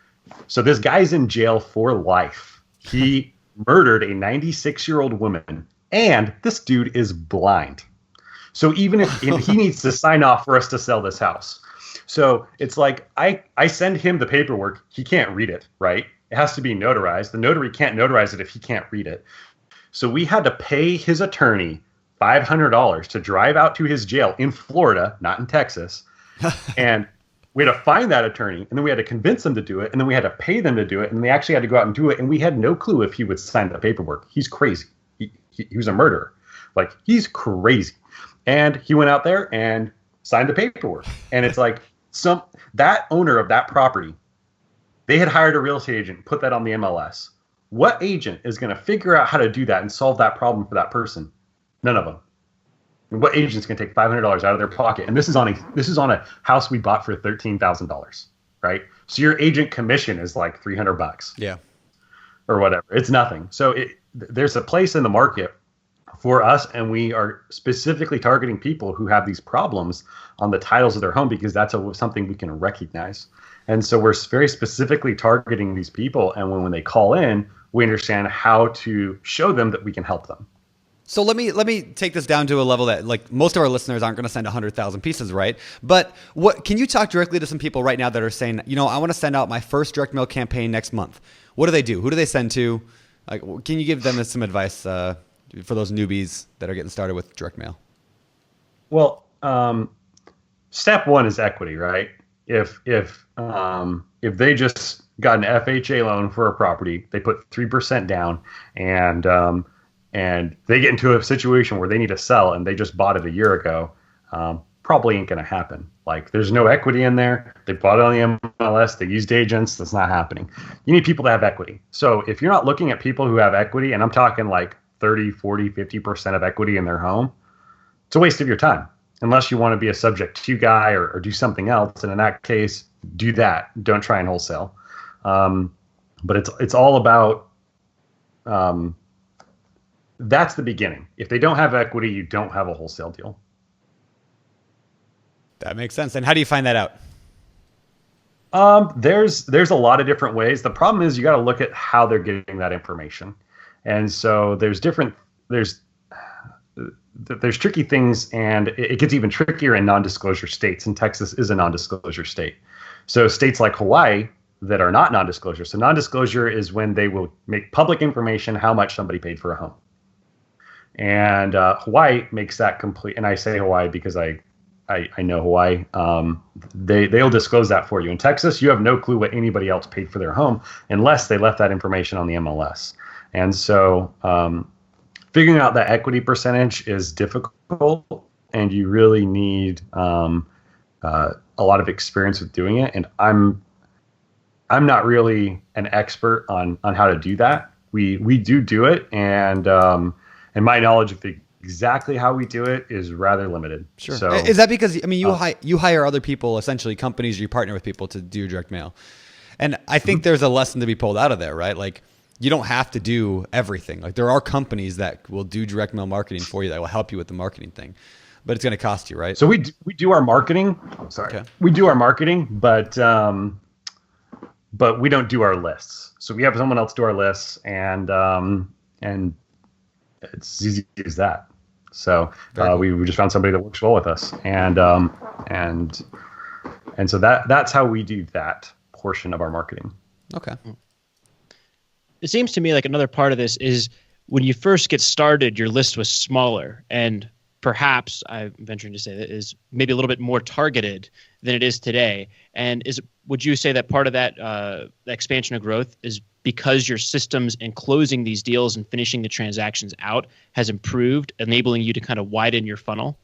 So this guy's in jail for life. He murdered a 96-year-old woman, and this dude is blind. So even if he needs to sign off for us to sell this house. So it's like I send him the paperwork. He can't read it, right? It has to be notarized. The notary can't notarize it if he can't read it. So we had to pay his attorney $500 to drive out to his jail in Florida, not in Texas. And we had to find that attorney, and then we had to convince them to do it, and then we had to pay them to do it, and they actually had to go out and do it, and we had no clue if he would sign the paperwork. He's crazy. He was a murderer. Like, he's crazy. And he went out there and signed the paperwork. And it's like, that owner of that property, they had hired a real estate agent, put that on the MLS. What agent is going to figure out how to do that and solve that problem for that person? None of them. And what agent's going to take $500 out of their pocket? And this is on a house we bought for $13,000, right? So your agent commission is like $300. Yeah. Or whatever. It's nothing. So there's a place in the market for us, and we are specifically targeting people who have these problems on the titles of their home because that's something we can recognize. And so we're very specifically targeting these people, and when they call in, we understand how to show them that we can help them. So let me take this down to a level that, like, most of our listeners aren't going to send 100,000 pieces, right? But what can you talk directly to some people right now that are saying, I want to send out my first direct mail campaign next month? What do they do? Who do they send to? Like, can you give them some advice for those newbies that are getting started with direct mail? Well, step one is equity, right? If they just got an FHA loan for a property, they put 3% down, and they get into a situation where they need to sell, and they just bought it a year ago, probably ain't going to happen. Like, there's no equity in there. They bought it on the MLS. They used agents. That's not happening. You need people to have equity. So if you're not looking at people who have equity, and I'm talking like 30, 40, 50% of equity in their home, it's a waste of your time. Unless you want to be a subject to guy or do something else. And in that case, do that. Don't try and wholesale. But it's all about, that's the beginning. If they don't have equity, you don't have a wholesale deal. That makes sense. And how do you find that out? There's a lot of different ways. The problem is you got to look at how they're getting that information. And so there's tricky things, and it gets even trickier in non-disclosure states. And Texas is a non-disclosure state. So states like Hawaii that are not non-disclosure. So non-disclosure is when they will make public information how much somebody paid for a home. And Hawaii makes that complete. And I say Hawaii because I know Hawaii. They'll disclose that for you. In Texas, you have no clue what anybody else paid for their home unless they left that information on the MLS. And so figuring out that equity percentage is difficult, and you really need a lot of experience with doing it. And I'm not really an expert on how to do that. We do it, and my knowledge of exactly how we do it is rather limited. Sure. So, is that because, I mean, you hire other people, essentially companies, or you partner with people to do direct mail? And I think there's a lesson to be pulled out of there, right? Like, you don't have to do everything. Like, there are companies that will do direct mail marketing for you that will help you with the marketing thing, but it's going to cost you, right? So we do our marketing. I'm sorry. Okay. We do our marketing, but we don't do our lists. So we have someone else do our lists, and it's easy as that. So we just found somebody that works well with us, and so that's how we do that portion of our marketing. Okay. It seems to me like another part of this is when you first get started, your list was smaller, and perhaps I'm venturing to say that is maybe a little bit more targeted than it is today. And would you say that part of that expansion of growth is because your systems in closing these deals and finishing the transactions out has improved, enabling you to kind of widen your funnel?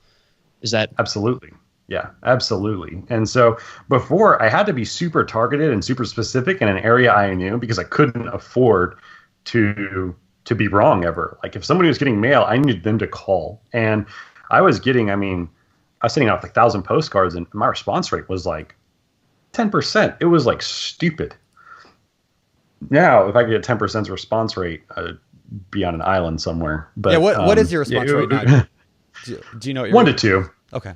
Is that absolutely? Yeah, absolutely. And so before, I had to be super targeted and super specific in an area I knew, because I couldn't afford to be wrong ever. Like, if somebody was getting mail, I needed them to call. And I was sending out like 1,000 postcards, and my response rate was like 10%. It was like stupid. Now, if I could get 10% response rate, I'd be on an island somewhere. But yeah, what is your response rate now? Do you know what 1 to 2? Okay.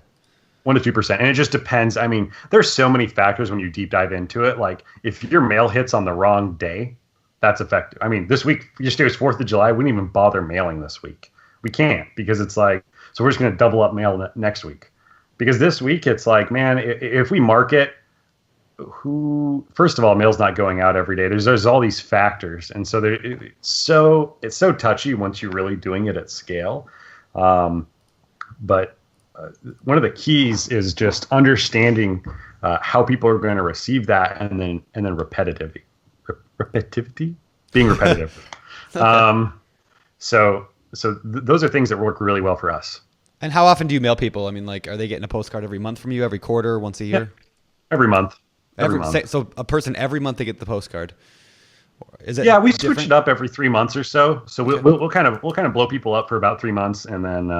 1 to 2%. And it just depends. I mean, there's so many factors when you deep dive into it. Like, if your mail hits on the wrong day, that's effective. I mean, this week, yesterday was 4th of July. We didn't even bother mailing this week. We can't, because it's like, so we're just going to double up mail next week. Because this week, it's like, man, if we market, first of all, mail's not going out every day. There's all these factors. And so it's so touchy once you're really doing it at scale. But one of the keys is just understanding how people are going to receive that, and then repetitivity, being repetitive. So those are things that work really well for us. And how often do you mail people? I mean, like, are they getting a postcard every month from you, every quarter, once a year? Yeah. Every month. So a person every month they get the postcard. Is it? Yeah, we switch it up every 3 months or so. So we'll kind of blow people up for about 3 months, and then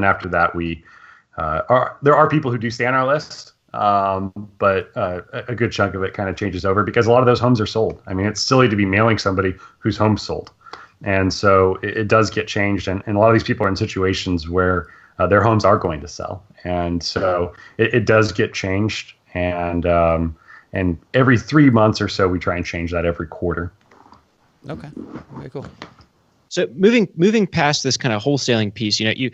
after that there are people who do stay on our list, but a good chunk of it kind of changes over, because a lot of those homes are sold. I mean, it's silly to be mailing somebody whose home's sold, and so it does get changed. And a lot of these people are in situations where their homes are going to sell, and so it does get changed. And every 3 months or so, we try and change that every quarter. Okay, very cool. So moving past this kind of wholesaling piece, you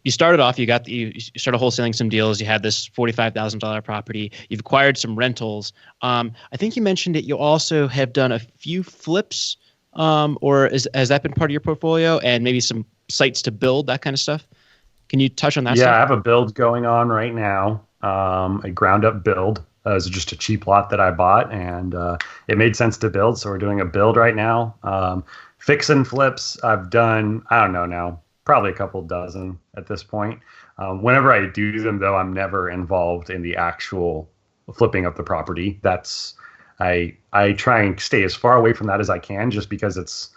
started off, you started wholesaling some deals. You had this $45,000 property. You've acquired some rentals. I think you mentioned that you also have done a few flips, or has that been part of your portfolio, and maybe some sites to build, that kind of stuff? Can you touch on that? Yeah, I have a build going on right now, a ground up build. It was just a cheap lot that I bought, and it made sense to build. So we're doing a build right now. Fix and flips, I've done, I don't know now, probably a couple dozen at this point. Whenever I do them, though, I'm never involved in the actual flipping of the property. I try and stay as far away from that as I can, just because it's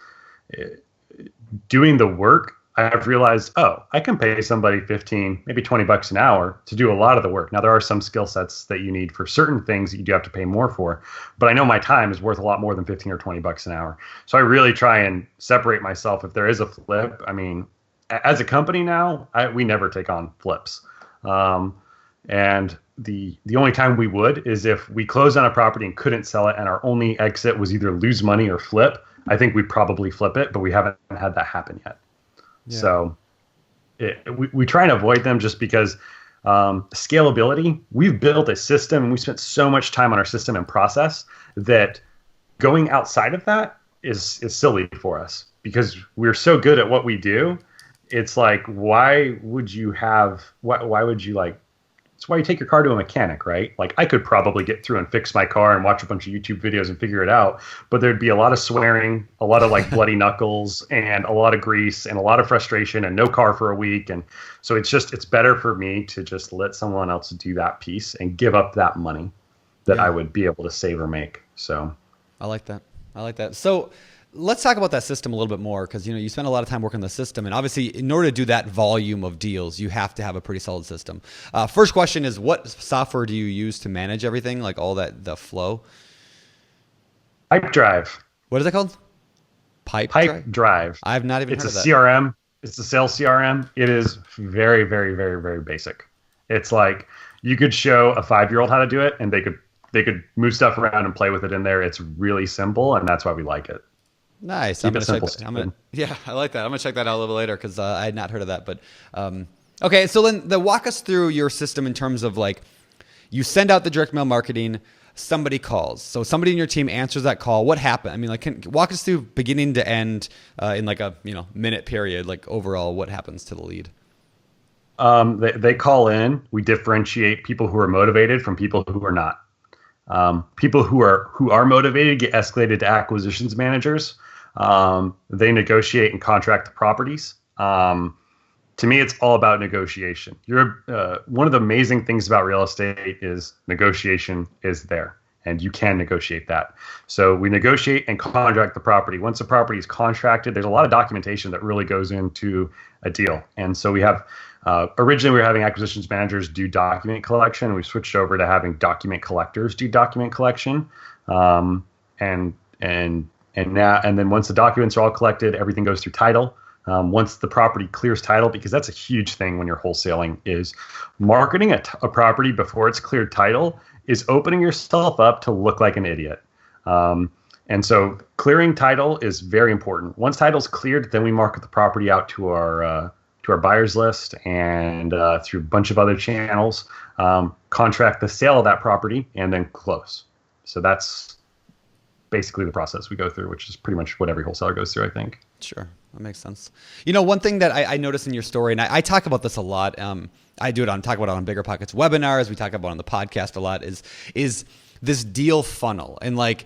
doing the work. I've realized, I can pay somebody 15, maybe $20 an hour to do a lot of the work. Now, there are some skill sets that you need for certain things that you do have to pay more for, but I know my time is worth a lot more than 15 or $20 an hour. So I really try and separate myself if there is a flip. I mean, as a company now, we never take on flips. And the only time we would is if we closed on a property and couldn't sell it, and our only exit was either lose money or flip. I think we'd probably flip it, but we haven't had that happen yet. Yeah. So we try and avoid them just because scalability, we've built a system and we spent so much time on our system and process that going outside of that is silly for us, because we're so good at what we do. It's like, why would you it's why you take your car to a mechanic, right? Like, I could probably get through and fix my car and watch a bunch of YouTube videos and figure it out, but there'd be a lot of swearing, a lot of like bloody knuckles, and a lot of grease, and a lot of frustration, and no car for a week. And so it's better for me to just let someone else do that piece and give up that money that I would be able to save or make. So I like that. So let's talk about that system a little bit more, because you spend a lot of time working the system, and obviously in order to do that volume of deals, you have to have a pretty solid system. First question is, what software do you use to manage everything, like all the flow? Pipedrive. What is it called? Pipedrive. I've not even heard of that. It's a CRM. It's a sales CRM. It is very, very, very, very basic. It's like you could show a 5-year-old how to do it, and they could move stuff around and play with it in there. It's really simple, and that's why we like it. Nice. I like that. I'm gonna check that out a little later, because I had not heard of that. But okay, so then walk us through your system in terms of, like, you send out the direct mail marketing, somebody calls, so somebody in your team answers that call. What happened? I mean, like, walk us through beginning to end in like a minute period, like overall what happens to the lead. They call in. We differentiate people who are motivated from people who are not. People who are motivated get escalated to acquisitions managers. They negotiate and contract the properties. To me, it's all about negotiation. One of the amazing things about real estate is negotiation is there, and you can negotiate that. So we negotiate and contract the property. Once the property is contracted, there's a lot of documentation that really goes into a deal. And so we have, originally we were having acquisitions managers do document collection. We switched over to having document collectors do document collection. And then once the documents are all collected, everything goes through title. Once the property clears title, because that's a huge thing when you're wholesaling, is marketing a property before it's cleared title is opening yourself up to look like an idiot. And so clearing title is very important. Once title's cleared, then we market the property out to our buyers list and through a bunch of other channels, contract the sale of that property, and then close. So that's basically the process we go through, which is pretty much what every wholesaler goes through, I think. Sure. That makes sense. One thing that I noticed in your story, and I talk about this a lot, I talk about it on BiggerPockets webinars, we talk about it on the podcast a lot, is this deal funnel. And like,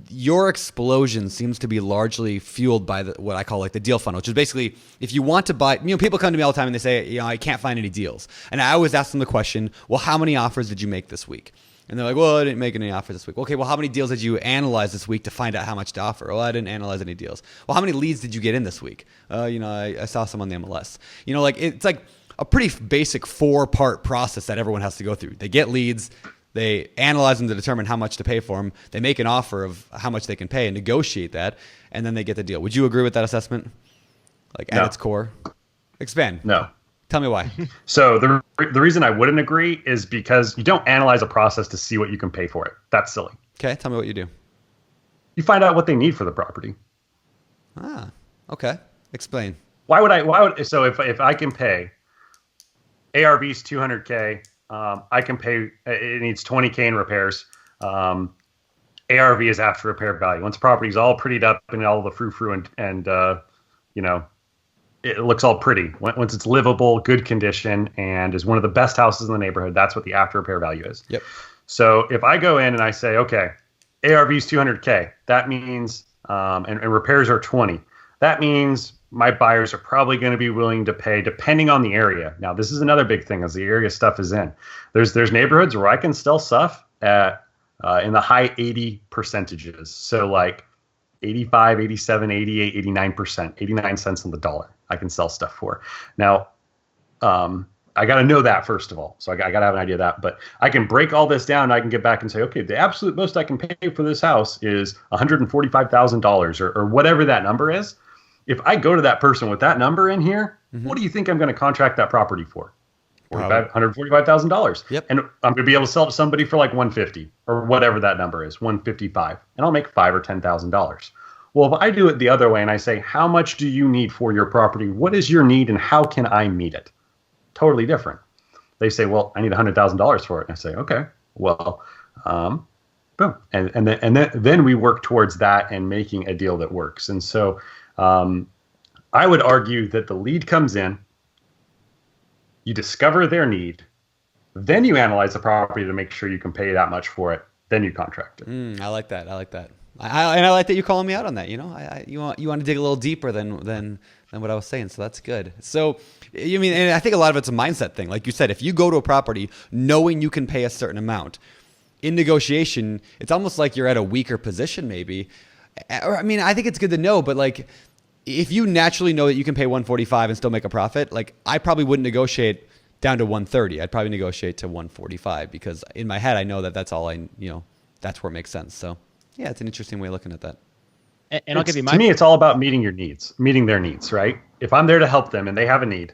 your explosion seems to be largely fueled by what I call like the deal funnel, which is basically, if you want to buy, people come to me all the time and they say, I can't find any deals. And I always ask them the question, well, how many offers did you make this week? And they're like, well, I didn't make any offers this week. Okay, well, how many deals did you analyze this week to find out how much to offer? Well, I didn't analyze any deals. Well, how many leads did you get in this week? I saw some on the MLS. It's like a pretty basic 4-part process that everyone has to go through. They get leads, they analyze them to determine how much to pay for them, they make an offer of how much they can pay and negotiate that, and then they get the deal. Would you agree with that assessment? Like, at its core? Expand. No. Tell me why. So the reason I wouldn't agree is because you don't analyze a process to see what you can pay for it. That's silly. Okay, tell me what you do. You find out what they need for the property. Ah, okay. Explain. So if I can pay, ARV's $200K, I can pay, it needs $20K in repairs. ARV is after repair value. Once the property's all prettied up and all the frou-frou and it looks all pretty. Once it's livable, good condition, and is one of the best houses in the neighborhood, that's what the after repair value is. Yep. So if I go in and I say, okay, ARV's $200K, that means, and repairs are 20. that means my buyers are probably going to be willing to pay, depending on the area. Now, this is another big thing as the area stuff is in. There's neighborhoods where I can sell stuff at in the high 80 percentages. So like 85, 87, 88, 89%, 89 cents on the dollar I can sell stuff for. Now, I got to know that first of all. So I got to have an idea of that. But I can break all this down and I can get back and say, okay, the absolute most I can pay for this house is $145,000 or whatever that number is. If I go to that person with that number in here, what do you think I'm going to contract that property for? $145,000. Yep. And I'm going to be able to sell it to somebody for like $150 or whatever that number is, $155, and I'll make $5,000 or $10,000. Well, if I do it the other way and I say, how much do you need for your property? What is your need and how can I meet it? Totally different. They say, well, I need $100,000 for it. And I say, okay, well, boom. And then we work towards that and making a deal that works. And so I would argue that the lead comes in, you discover their need, then you analyze the property to make sure you can pay that much for it, then you contract it. I like that. And I like that you're calling me out on that. You know, you want to dig a little deeper than what I was saying. So that's good. So you mean, and I think a lot of it's a mindset thing. Like you said, if you go to a property knowing you can pay a certain amount in negotiation, it's almost like you're at a weaker position maybe. Or, I mean, I think it's good to know, but like if you naturally know that you can pay 145 and still make a profit, like I probably wouldn't negotiate down to 130. I'd probably negotiate to 145 because in my head, I know that that's all that's where it makes sense. So yeah, it's an interesting way of looking at that. And I'll give you to me, it's all about meeting their needs, right? If I'm there to help them and they have a need,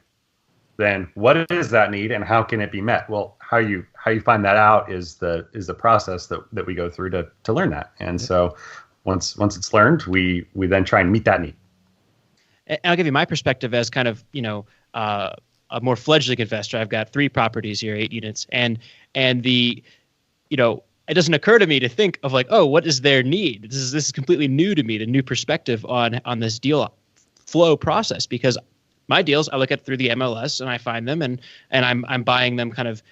then what is that need and how can it be met? Well, how you find that out is the process that we go through to learn that. And so once it's learned, we then try and meet that need. And I'll give you my perspective as kind of, a more fledgling investor. I've got 3 properties here, 8 units, and it doesn't occur to me to think of like, oh, what is their need? This is completely new to me, the new perspective on this deal flow process, because my deals, I look at through the MLS and I find them and I'm buying them kind of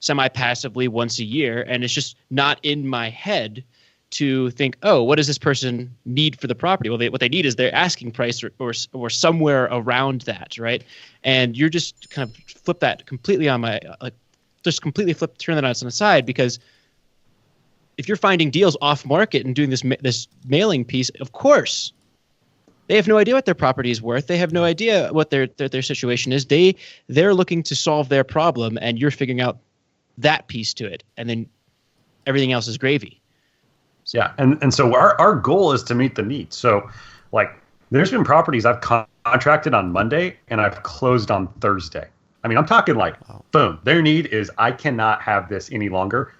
semi-passively once a year. And it's just not in my head to think, oh, what does this person need for the property? Well, what they need is their asking price or somewhere around that, right? And you're just kind of flip that completely on my, turn that on the side, because if you're finding deals off market and doing this mailing piece, of course, they have no idea what their property is worth. They have no idea what their situation is. They're looking to solve their problem, and you're figuring out that piece to it, and then everything else is gravy. So. Yeah, and so our goal is to meet the need. So, like, there's been properties I've contracted on Monday and I've closed on Thursday. I mean, I'm talking like, boom, their need is I cannot have this any longer.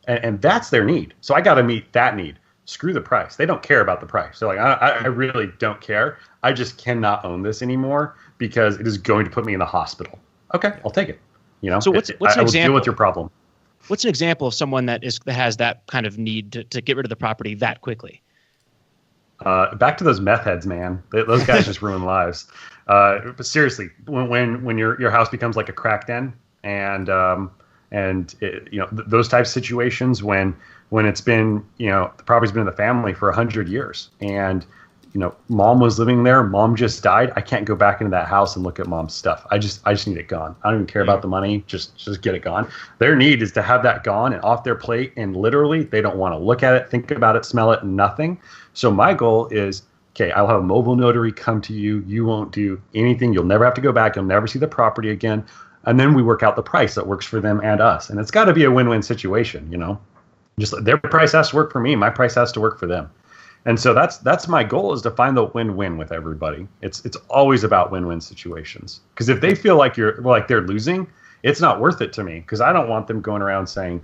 And that's their need. So I got to meet that need. Screw the price. They don't care about the price. They're like, I really don't care. I just cannot own this anymore because it is going to put me in the hospital. Okay, I'll take it. So what's an example? I will deal with your problem. What's an example of someone that has that kind of need to get rid of the property that quickly? Back to those meth heads, man. Those guys just ruin lives. But seriously, when your house becomes like a crack den and those types of situations when it's been, the property's been in the family for 100 years and, mom was living there, mom just died. I can't go back into that house and look at mom's stuff. I just need it gone. I don't even care about the money. Just get it gone. Their need is to have that gone and off their plate. And literally they don't want to look at it, think about it, smell it, nothing. So my goal is, okay, I'll have a mobile notary come to you. You won't do anything. You'll never have to go back. You'll never see the property again. And then we work out the price that works for them and us. And it's got to be a win-win situation, Just their price has to work for me. My price has to work for them. And so that's my goal, is to find the win-win with everybody. It's always about win-win situations. Because if they feel like they're losing, it's not worth it to me. Because I don't want them going around saying,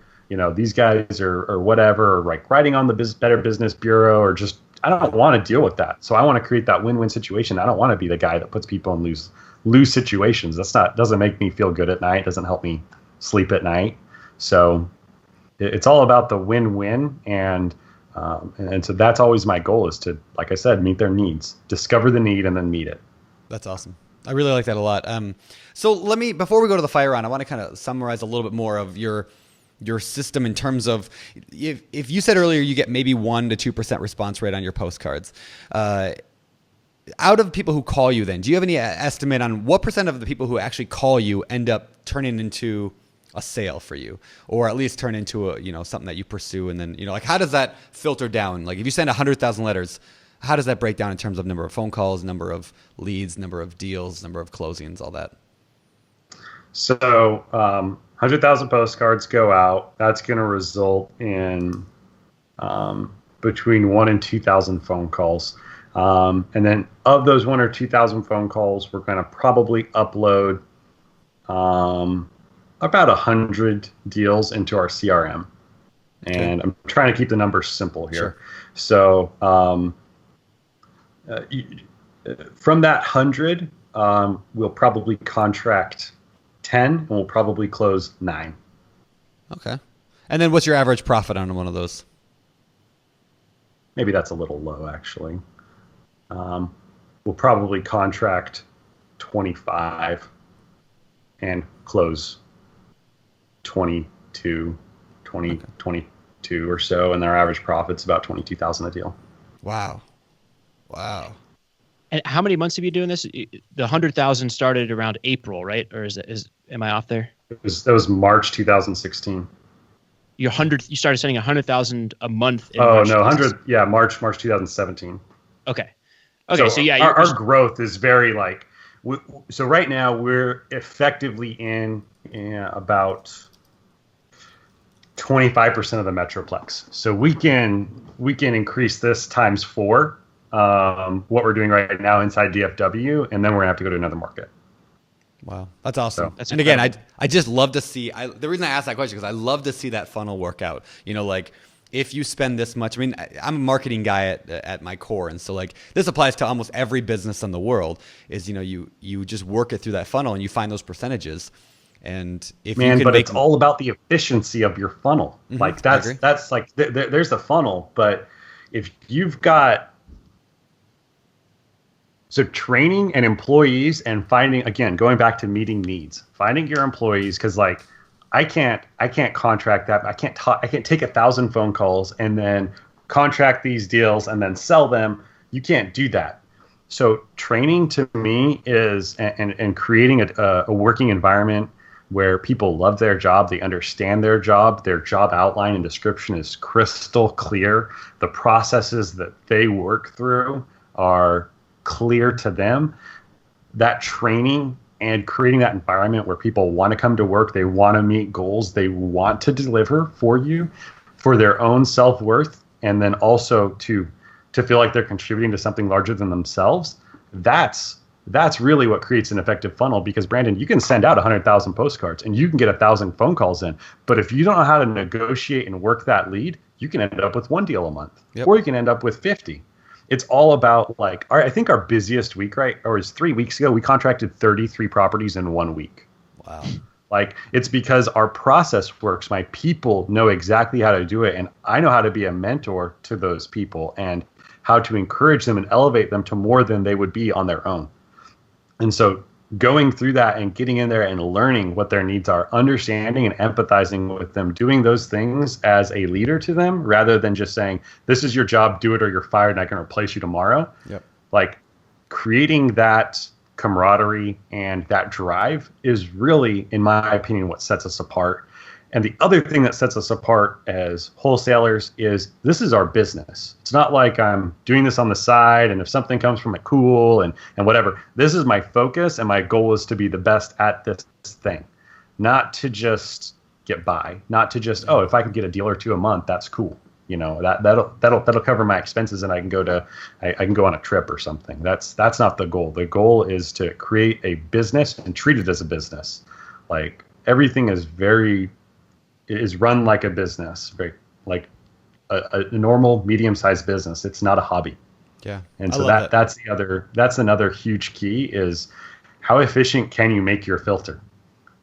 these guys are whatever, or like writing on the Better Business Bureau, or just, I don't want to deal with that. So I want to create that win-win situation. I don't want to be the guy that puts people in lose situations. Doesn't make me feel good at night. Doesn't help me sleep at night. So it's all about the win-win. And so that's always my goal, is to, like I said, meet their needs, discover the need, and then meet it. That's awesome. I really like that a lot. So before we go to the fire round, I want to kind of summarize a little bit more of your system in terms of, if you said earlier you get maybe 1% to 2% response rate on your postcards, out of people who call you then, do you have any estimate on what % of the people who actually call you end up turning into a sale for you, or at least turn into a, something that you pursue? And then, like, how does that filter down? Like, if you send 100,000 letters, how does that break down in terms of number of phone calls, number of leads, number of deals, number of closings, all that? So 100,000 postcards go out. That's going to result in between 1,000 and 2,000 phone calls. And then of those 1,000 or 2,000 phone calls, we're going to probably upload about 100 deals into our CRM. And I'm trying to keep the numbers simple here. Sure. So from that 100, we'll probably contract 10, and we'll probably close 9. Okay. And then what's your average profit on one of those? Maybe that's a little low, actually. We'll probably contract 25 and close 22 or so, and our average profit's about $22,000 a deal. Wow. And how many months have you doing this? The 100,000 started around April, right? Or am I off there? That was March 2016. You started sending 100,000 a month. March 2017. Okay. So yeah, our growth is very so right now we're effectively in about 25% of the Metroplex. So we can increase this times 4, what we're doing right now inside DFW, and then we're gonna have to go to another market. Wow, that's awesome. That's and incredible. Again, I just love to see. The reason I asked that question because I love to see that funnel work out. If you spend this much, I'm a marketing guy at my core, and so this applies to almost every business in the world. Is you just work it through that funnel and you find those percentages. And if you can it's all about the efficiency of your funnel. Mm-hmm. That's there's the funnel, but if you've got training and employees and going back to meeting needs, finding your employees, because I can't contract that. I can't take 1,000 phone calls and then contract these deals and then sell them. You can't do that. So training to me is and creating a working environment where people love their job, they understand their job outline and description is crystal clear. The processes that they work through are clear to them. That training and creating that environment where people want to come to work, they want to meet goals, they want to deliver for you, for their own self-worth, and then also to feel like they're contributing to something larger than themselves. That's really what creates an effective funnel, because Brandon, you can send out 100,000 postcards and you can get 1,000 phone calls in, but if you don't know how to negotiate and work that lead, you can end up with 1 deal a month. Yep. Or you can end up with 50. It's all about I think our busiest week, is 3 weeks ago, we contracted 33 properties in 1 week. Wow. It's because our process works. My people know exactly how to do it. And I know how to be a mentor to those people and how to encourage them and elevate them to more than they would be on their own. And so going through that and getting in there and learning what their needs are, understanding and empathizing with them, doing those things as a leader to them, rather than just saying, this is your job, do it or you're fired and I can replace you tomorrow. Yep. Creating that camaraderie and that drive is really, in my opinion, what sets us apart. And the other thing that sets us apart as wholesalers is this is our business. It's not like I'm doing this on the side and if something comes from it, cool and whatever. This is my focus, and my goal is to be the best at this thing, not to just get by, not to just, if I can get a deal or two a month, that's cool. That'll cover my expenses and I can go on a trip or something. That's not the goal. The goal is to create a business and treat it as a business. Everything is run like a business, very like a normal medium-sized business. It's not a hobby. Yeah. And so that's another huge key is how efficient can you make your filter?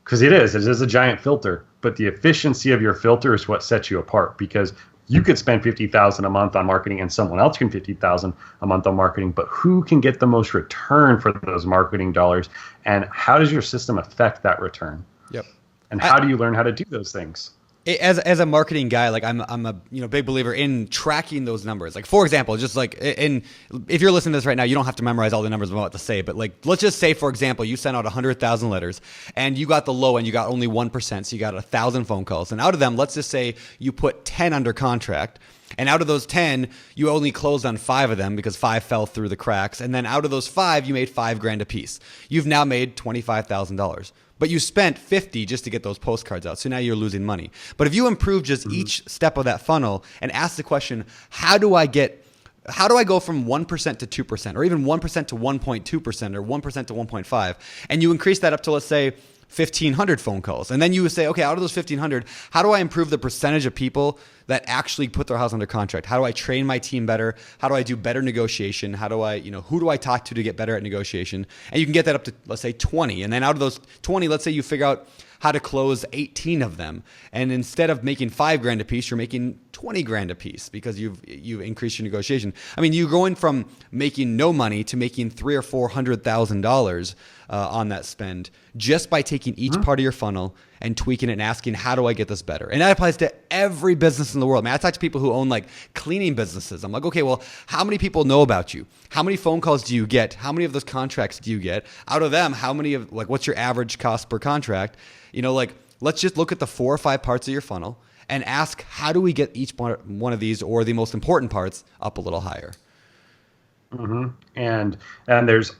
Because it is a giant filter, but the efficiency of your filter is what sets you apart, because you could spend $50,000 a month on marketing and someone else can $50,000 a month on marketing, but who can get the most return for those marketing dollars? And how does your system affect that return? Yep. And how do you learn how to do those things? as a marketing guy, like I'm a big believer in tracking those numbers. Like for example, just like if you're listening to this right now, you don't have to memorize all the numbers I'm about to say, but like let's just say, for example, you sent out 100,000 letters and you got the low end, you got only 1%, so you got 1,000 phone calls, and out of them, let's just say you put 10 under contract. And out of those 10, you only closed on 5 of them because 5 fell through the cracks. And then out of those 5, you made $5,000 a piece. You've now made $25,000. But you spent 50 just to get those postcards out. So now you're losing money. But if you improve just each step of that funnel and ask the question, how do I go from 1% to 2%, or even 1% to 1.2%, or 1% to 1.5, and you increase that up to, let's say, 1,500 phone calls. And then you would say, okay, out of those 1,500, how do I improve the percentage of people that actually put their house under contract? How do I train my team better? How do I do better negotiation? How do I, who do I talk to get better at negotiation? And you can get that up to, let's say, 20. And then out of those 20, let's say you figure out how to close 18 of them. And instead of making $5,000 a piece, you're making $20,000 a piece because you've increased your negotiation. I mean, you're going from making no money to making $300,000 or $400,000 on that spend just by taking each part of your funnel and tweaking it and asking, how do I get this better? And that applies to every business in the world. Man, I talk to people who own like cleaning businesses. I'm like, okay, well, how many people know about you? How many phone calls do you get? How many of those contracts do you get? Out of them, how many of, like, what's your average cost per contract? Let's just look at the 4 or 5 parts of your funnel and ask, how do we get each one of these, or the most important parts, up a little higher? Mm-hmm. And there's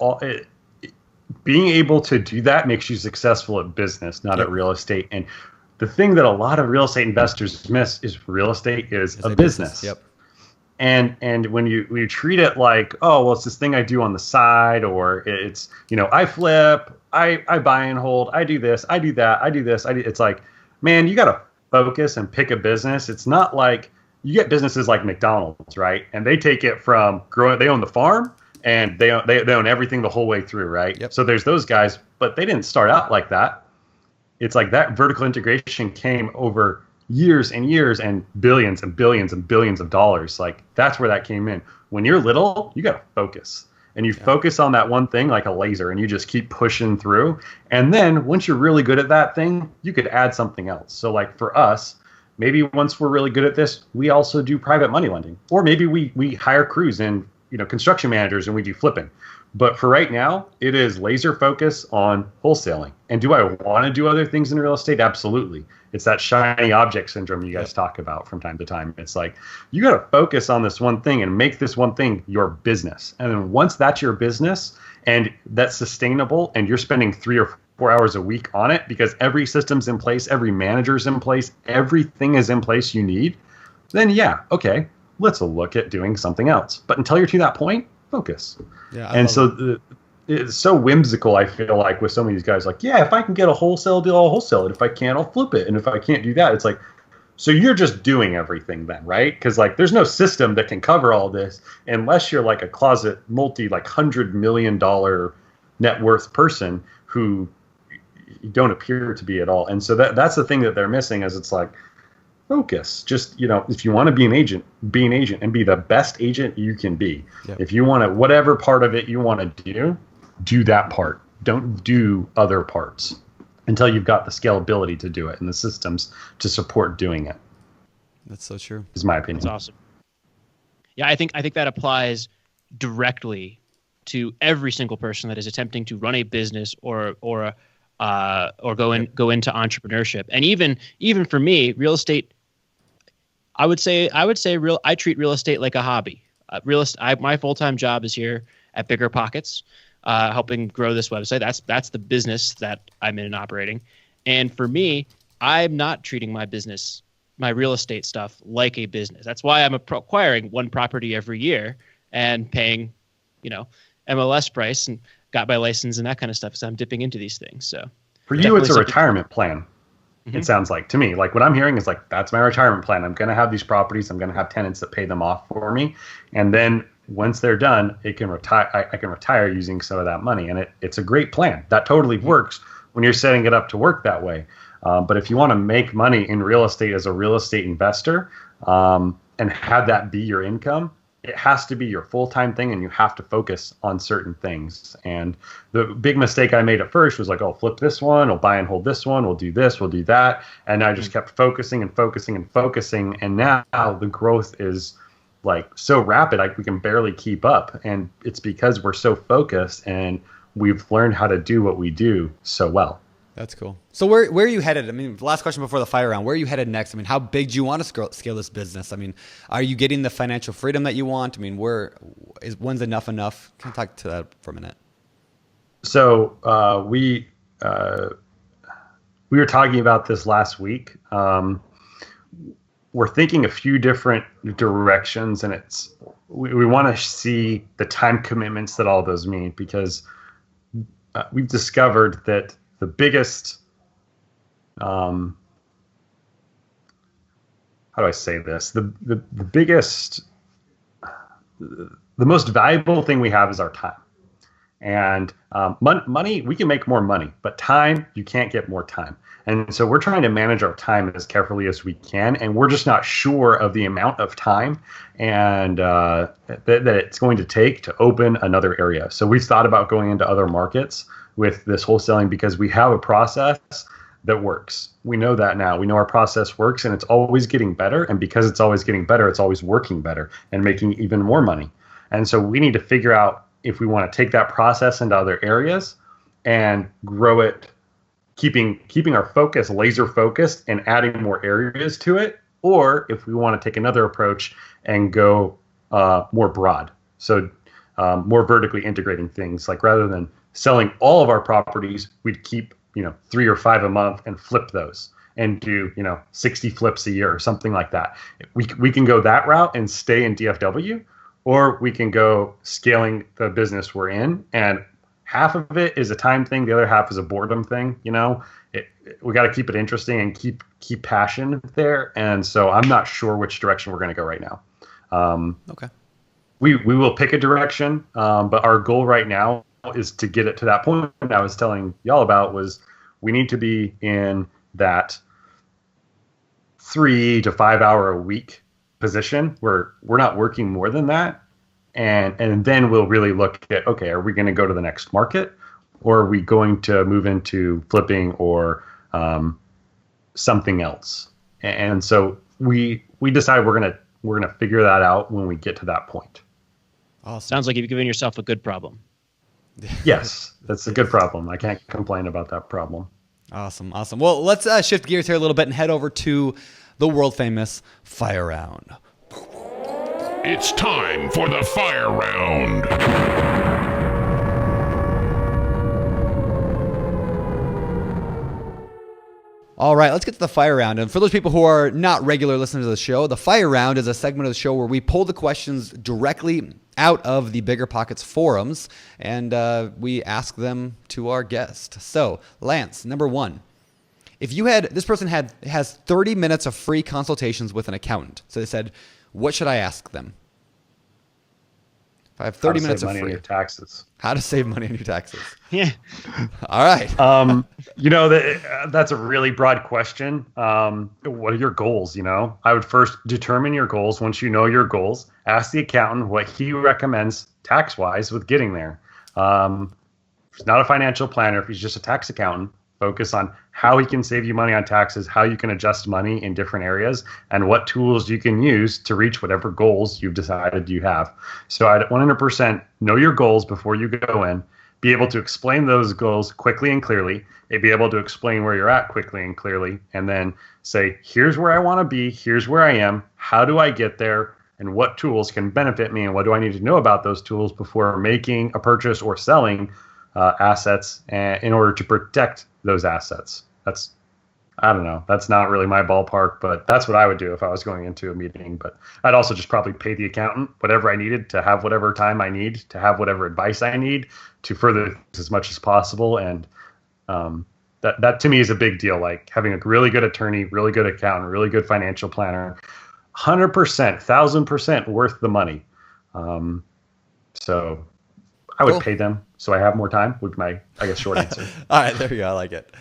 being able to do that makes you successful at business, not at real estate. And the thing that a lot of real estate investors miss is real estate is a business. Yep. And when you treat it like, oh, well, it's this thing I do on the side, or it's, I flip, I buy and hold, I do this, I do that, I do this, it's like, man, you got to focus and pick a business. It's not like you get businesses like McDonald's, right? And they take it from growing, they own the farm and they own everything the whole way through, right? Yep. So there's those guys, but they didn't start out like that. It's like that vertical integration came over years and years and billions and billions and billions of dollars. Like that's where that came in. When you're little, you got to focus. And you focus on that one thing like a laser, and you just keep pushing through. And then once you're really good at that thing, you could add something else. So like for us, maybe once we're really good at this, we also do private money lending. Or maybe we hire crews and construction managers and we do flipping. But for right now, it is laser focus on wholesaling. And do I want to do other things in real estate? Absolutely. It's that shiny object syndrome you guys talk about from time to time. It's like, you got to focus on this one thing and make this one thing your business. And then once that's your business and that's sustainable and you're spending 3 or 4 hours a week on it because every system's in place, every manager's in place, everything is in place you need, then yeah, okay, let's look at doing something else. But until you're to that point, focus. Yeah, and so it's so whimsical, I feel like, with some of these guys, like, yeah, if I can get a wholesale deal, I'll wholesale it. If I can't, I'll flip it. And if I can't do that, it's like, so you're just doing everything then, right? Because like there's no system that can cover all this unless you're like a closet $100 million net worth person who you don't appear to be at all. And so that's the thing that they're missing, is it's like, focus. Just, if you want to be an agent and be the best agent you can be. Yep. If you want to, whatever part of it you want to do that part. Don't do other parts until you've got the scalability to do it and the systems to support doing it. That's so true. Is my opinion. That's awesome. Yeah, I think that applies directly to every single person that is attempting to run a business or go into entrepreneurship. And even for me, real estate, I would say I treat real estate like a hobby. My full-time job is here at BiggerPockets, helping grow this website. That's the business that I'm in and operating. And for me, I'm not treating my business, my real estate stuff, like a business. That's why I'm acquiring one property every year and paying, MLS price and got my license and that kind of stuff. So I'm dipping into these things. So for you, it's a retirement plan. Mm-hmm. It sounds like to me, like what I'm hearing is like, that's my retirement plan. I'm going to have these properties. I'm going to have tenants that pay them off for me. And then once they're done, I can retire using some of that money. And it's a great plan. That totally works when you're setting it up to work that way. But if you want to make money in real estate as a real estate investor, and have that be your income, it has to be your full-time thing, and you have to focus on certain things. And the big mistake I made at first was like, oh, flip this one, we'll buy and hold this one, we'll do this, we'll do that. And I just kept focusing and focusing and focusing. And now the growth is like so rapid, like we can barely keep up. And it's because we're so focused and we've learned how to do what we do so well. That's cool. So where are you headed? I mean, last question before the fire round. Where are you headed next? I mean, how big do you want to scale this business? I mean, are you getting the financial freedom that you want? I mean, when's enough? Can you talk to that for a minute? So we were talking about this last week. We're thinking a few different directions, and we want to see the time commitments that all those mean, because we've discovered that the biggest, how do I say this? The biggest, the most valuable thing we have is our time. And money, we can make more money, but time, you can't get more time. And so we're trying to manage our time as carefully as we can, and we're just not sure of the amount of time and that it's going to take to open another area. So we've thought about going into other markets with this wholesaling because we have a process that works. We know that now. We know our process works, and it's always getting better. And because it's always getting better, it's always working better and making even more money. And so we need to figure out if we want to take that process into other areas and grow it, keeping our focus laser focused and adding more areas to it, or if we want to take another approach and go more broad. So more vertically integrating things, like rather than selling all of our properties, we'd keep 3 or 5 a month and flip those and do 60 flips a year or something like that. We can go that route and stay in DFW, or we can go scaling the business we're in, and half of it is a time thing, the other half is a boredom thing. We got to keep it interesting and keep passion there. And so I'm not sure which direction we're going to go right now. Okay. We will pick a direction, but our goal right now is to get it to that point I was telling y'all about. Was we need to be in that 3 to 5 hour a week position where we're not working more than that. And then we'll really look at, okay, are we going to go to the next market, or are we going to move into flipping or something else? And so we decided we're going to figure that out when we get to that point. Awesome. Sounds like you've given yourself a good problem. Yes, that's a good problem. I can't complain about that problem. Awesome. Well, let's shift gears here a little bit and head over to the world famous fire round. It's time for the fire round. All right, let's get to the fire round. And for those people who are not regular listeners of the show, the fire round is a segment of the show where we pull the questions directly out of the BiggerPockets forums, and we ask them to our guest. So, Lance, number 1. If this person has 30 minutes of free consultations with an accountant. So they said, what should I ask them? If I have 30 minutes of free. How to save money on your taxes. How to save money on your taxes. Yeah. All right. That's a really broad question. What are your goals? I would first determine your goals. Once you know your goals, ask the accountant what he recommends tax-wise with getting there. If he's not a financial planner, if he's just a tax accountant, focus on how he can save you money on taxes, how you can adjust money in different areas, and what tools you can use to reach whatever goals you've decided you have. So I'd 100% know your goals before you go in, be able to explain those goals quickly and clearly, and be able to explain where you're at quickly and clearly, and then say, here's where I want to be, here's where I am, how do I get there, and what tools can benefit me, and what do I need to know about those tools before making a purchase or selling assets in order to protect those assets. I don't know. That's not really my ballpark, but that's what I would do if I was going into a meeting. But I'd also just probably pay the accountant whatever I needed to have whatever time I need to have whatever advice I need to further as much as possible. And that to me is a big deal. Like having a really good attorney, really good accountant, really good financial planner, 100%, 1,000% worth the money. So I would pay them so I have more time, would my, short answer. All right, there you go. I like it.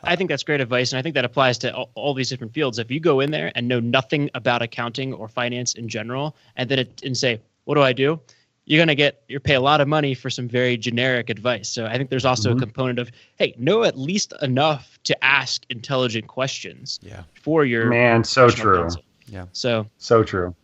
I think that's great advice, and I think that applies to all these different fields. If you go in there and know nothing about accounting or finance in general, and then and say, what do? You're pay a lot of money for some very generic advice. So I think there's also a component of, hey, know at least enough to ask intelligent questions for your so true. counsel. Yeah. So true.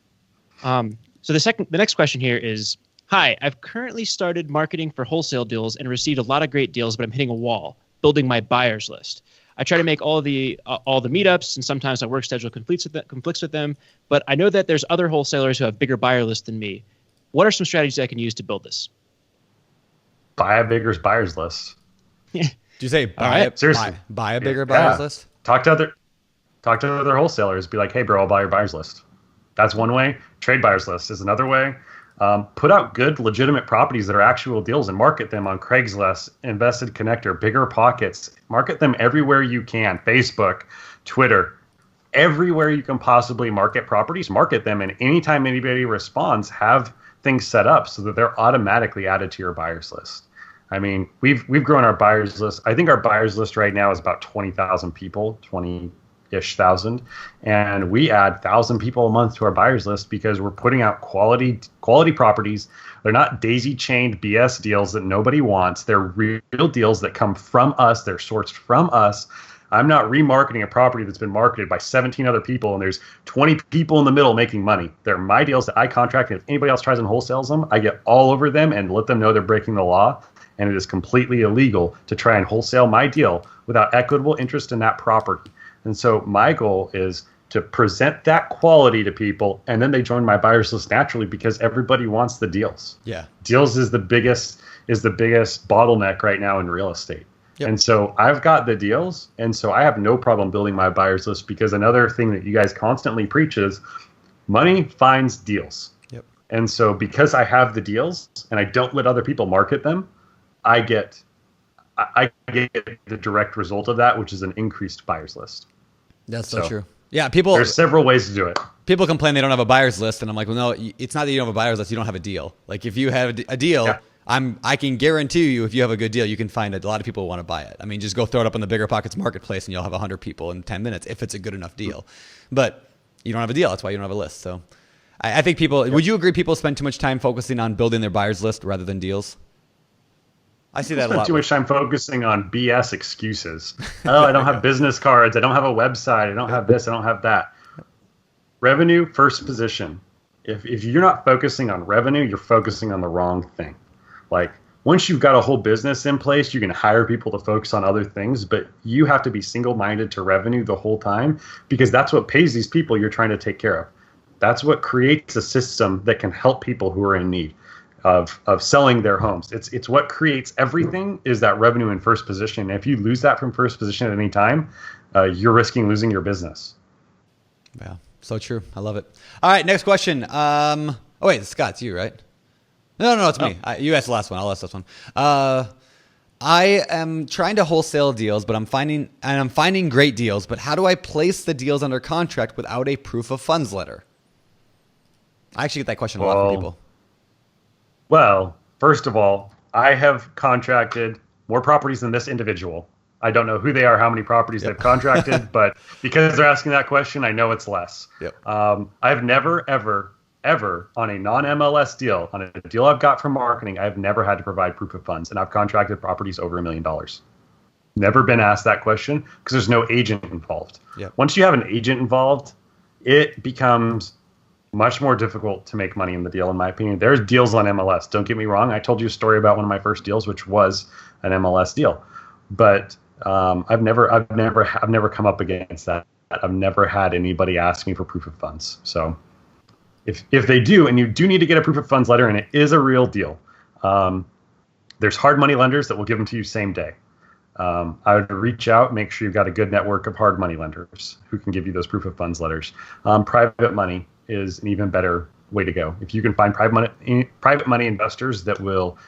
So the next question here is, hi, I've currently started marketing for wholesale deals and received a lot of great deals, but I'm hitting a wall, building my buyers list. I try to make all the meetups, and sometimes my work schedule conflicts with them, but I know that there's other wholesalers who have bigger buyer lists than me. What are some strategies I can use to build this? Buy a bigger buyers list. Did you say seriously? Buy a bigger buyers list? Talk to other wholesalers. Be like, hey, bro, I'll buy your buyers list. That's one way. Trade buyers list is another way. Put out good, legitimate properties that are actual deals and market them on Craigslist, Invested Connector, BiggerPockets. Market them everywhere you can. Facebook, Twitter, everywhere you can possibly market properties. Market them, and anytime anybody responds, have things set up so that they're automatically added to your buyers list. I mean, we've grown our buyers list. I think our buyers list right now is about 20,000 people, 20-ish thousand, and we add 1,000 people a month to our buyers list because we're putting out quality properties. They're not daisy-chained BS deals that nobody wants. They're real deals that come from us. They're sourced from us. I'm not remarketing a property that's been marketed by 17 other people, and there's 20 people in the middle making money. They're my deals that I contract, and if anybody else tries and wholesales them, I get all over them and let them know they're breaking the law, and it is completely illegal to try and wholesale my deal without equitable interest in that property. And so my goal is to present that quality to people, and then they join my buyers list naturally because everybody wants the deals. Yeah. Deals is the biggest bottleneck right now in real estate. Yep. And so I've got the deals, and so I have no problem building my buyers list because another thing that you guys constantly preach is money finds deals. Yep. And so because I have the deals and I don't let other people market them, I get the direct result of that, which is an increased buyers list. That's so true. Yeah, there's several ways to do it. People complain they don't have a buyer's list, and I'm like, well, no, it's not that you don't have a buyer's list, you don't have a deal. Like if you have a deal, I can guarantee you if you have a good deal, you can find a lot of people who want to buy it. I mean, just go throw it up on the BiggerPockets marketplace and you'll have 100 people in 10 minutes if it's a good enough deal. But you don't have a deal. That's why you don't have a list. So I think people, would you agree people spend too much time focusing on building their buyer's list rather than deals? I see that a lot. Too much time focusing on BS excuses. Oh, I don't have business cards. I don't have a website. I don't have this. I don't have that. Revenue first position. If you're not focusing on revenue, you're focusing on the wrong thing. Like once you've got a whole business in place, you can hire people to focus on other things, but you have to be single-minded to revenue the whole time because that's what pays these people you're trying to take care of. That's what creates a system that can help people who are in need of selling their homes. It's what creates everything is that revenue in first position. And if you lose that from first position at any time, you're risking losing your business. Yeah, so true. I love it. All right, next question. Oh wait, Scott, it's you, right? No, it's me. You asked the last one. I'll ask this one. I am trying to wholesale deals, but I'm finding great deals. But how do I place the deals under contract without a proof of funds letter? I actually get that question a lot from people. Well, first of all, I have contracted more properties than this individual. I don't know who they are, how many properties they've contracted, but because they're asking that question, I know it's less. Yep. I've never, ever on a non-MLS deal, on a deal I've got from marketing, I've never had to provide proof of funds, and I've contracted properties over $1 million. Never been asked that question because there's no agent involved. Yep. Once you have an agent involved, it becomes much more difficult to make money in the deal, in my opinion. There's deals on MLS. Don't get me wrong. I told you a story about one of my first deals, which was an MLS deal, but I've never come up against that. I've never had anybody ask me for proof of funds. So if they do, and you do need to get a proof of funds letter, and it is a real deal, there's hard money lenders that will give them to you same day. I would reach out, make sure you've got a good network of hard money lenders who can give you those proof of funds letters. Private money is an even better way to go. If you can find private money investors that will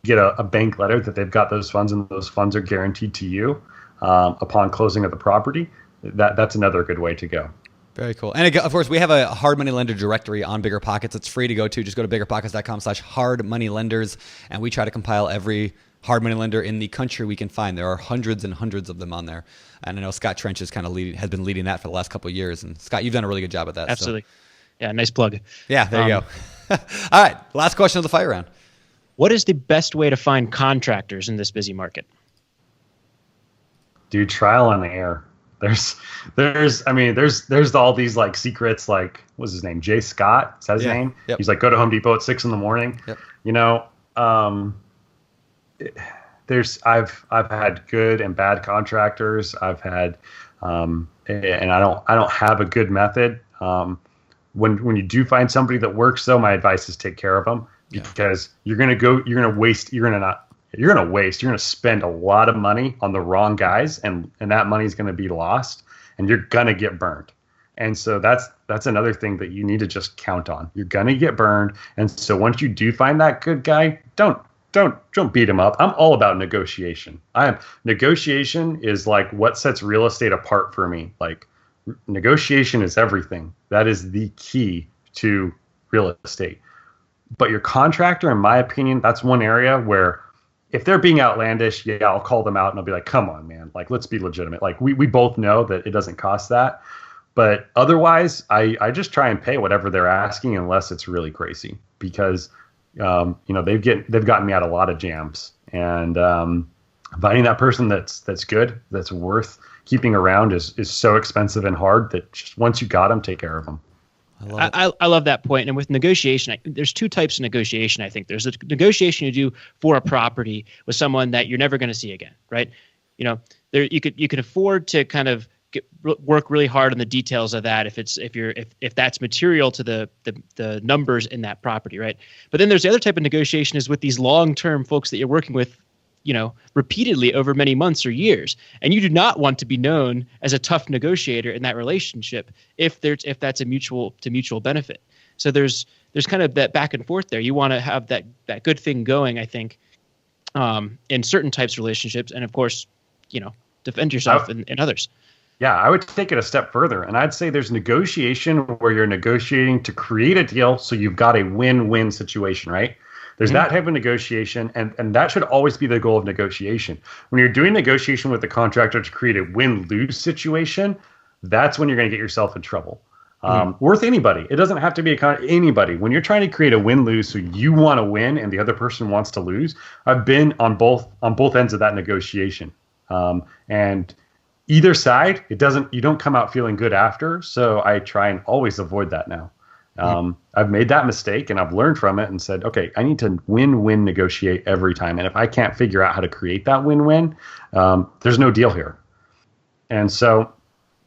get a bank letter that they've got those funds and those funds are guaranteed to you upon closing of the property, that's another good way to go. Very cool. And of course, we have a hard money lender directory on BiggerPockets. It's free to go to. Just go to biggerpockets.com/hardmoneylenders, and we try to compile every hard money lender in the country we can find. There are hundreds and hundreds of them on there. And I know Scott Trench has has been leading that for the last couple of years. And Scott, you've done a really good job at that. Absolutely. So. Yeah, nice plug. Yeah, there you go. All right. Last question of the fire round. What is the best way to find contractors in this busy market? Do trial and error. There's all these like secrets, like what's his name? Jay Scott. Is that his name? Yep. He's like, go to Home Depot at 6 a.m. Yep. You know, I've had good and bad contractors. I've had, and I don't have a good method. When you do find somebody that works, though, my advice is take care of them, because you're going to spend a lot of money on the wrong guys, and that money is going to be lost, and you're going to get burned. And so that's another thing that you need to just count on. You're going to get burned. And so once you do find that good guy, don't beat him up. I'm all about negotiation. Negotiation is like what sets real estate apart for me. Like, negotiation is everything. That is the key to real estate. But your contractor, in my opinion, that's one area where if they're being outlandish, I'll call them out and I'll be like, come on, man. Like, let's be legitimate. Like, we both know that it doesn't cost that. But otherwise, I just try and pay whatever they're asking, unless it's really crazy, because they've gotten me out a lot of jams, and finding that person that's good, that's worth keeping around is so expensive and hard that just once you got them, take care of them. I love that point. And with negotiation, there's two types of negotiation. I think there's a negotiation you do for a property with someone that you're never going to see again, right? You know, you could afford to kind of work really hard on the details of that if that's material to the numbers in that property, right? But then there's the other type of negotiation is with these long-term folks that you're working with, you know, repeatedly over many months or years, and you do not want to be known as a tough negotiator in that relationship if that's a mutual benefit. So there's kind of that back and forth there. You want to have that good thing going, I think, in certain types of relationships, and of course, you know, defend yourself in others. Yeah, I would take it a step further, and I'd say there's negotiation where you're negotiating to create a deal so you've got a win-win situation, right? There's that type of negotiation, and that should always be the goal of negotiation. When you're doing negotiation with the contractor to create a win-lose situation, that's when you're going to get yourself in trouble. Worth anybody. It doesn't have to be anybody. When you're trying to create a win-lose, so you want to win and the other person wants to lose, I've been on both ends of that negotiation, and either side, you don't come out feeling good after. So I try and always avoid that now. I've made that mistake and I've learned from it and said, okay, I need to win-win negotiate every time. And if I can't figure out how to create that win-win, there's no deal here. And so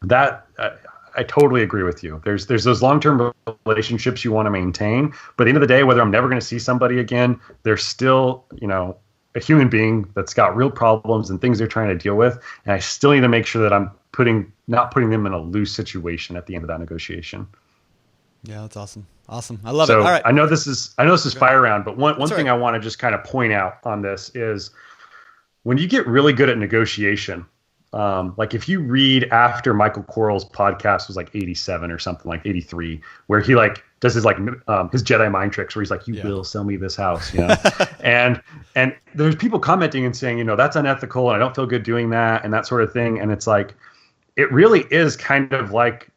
that I totally agree with you. There's those long-term relationships you want to maintain. But at the end of the day, whether I'm never going to see somebody again, they're still, you know, a human being that's got real problems and things they're trying to deal with. And I still need to make sure that I'm not putting them in a loose situation at the end of that negotiation. Yeah, that's awesome. Awesome. I love it. All right. I know this is fire round, but one thing I want to just kind of point out on this is when you get really good at negotiation, like if you read after Michael Coral's podcast was like 87 or something, like 83, where he like does his his Jedi mind tricks where he's like, you will sell me this house, you know? and there's people commenting and saying, you know, that's unethical and I don't feel good doing that and that sort of thing. And it's like, it really is kind of like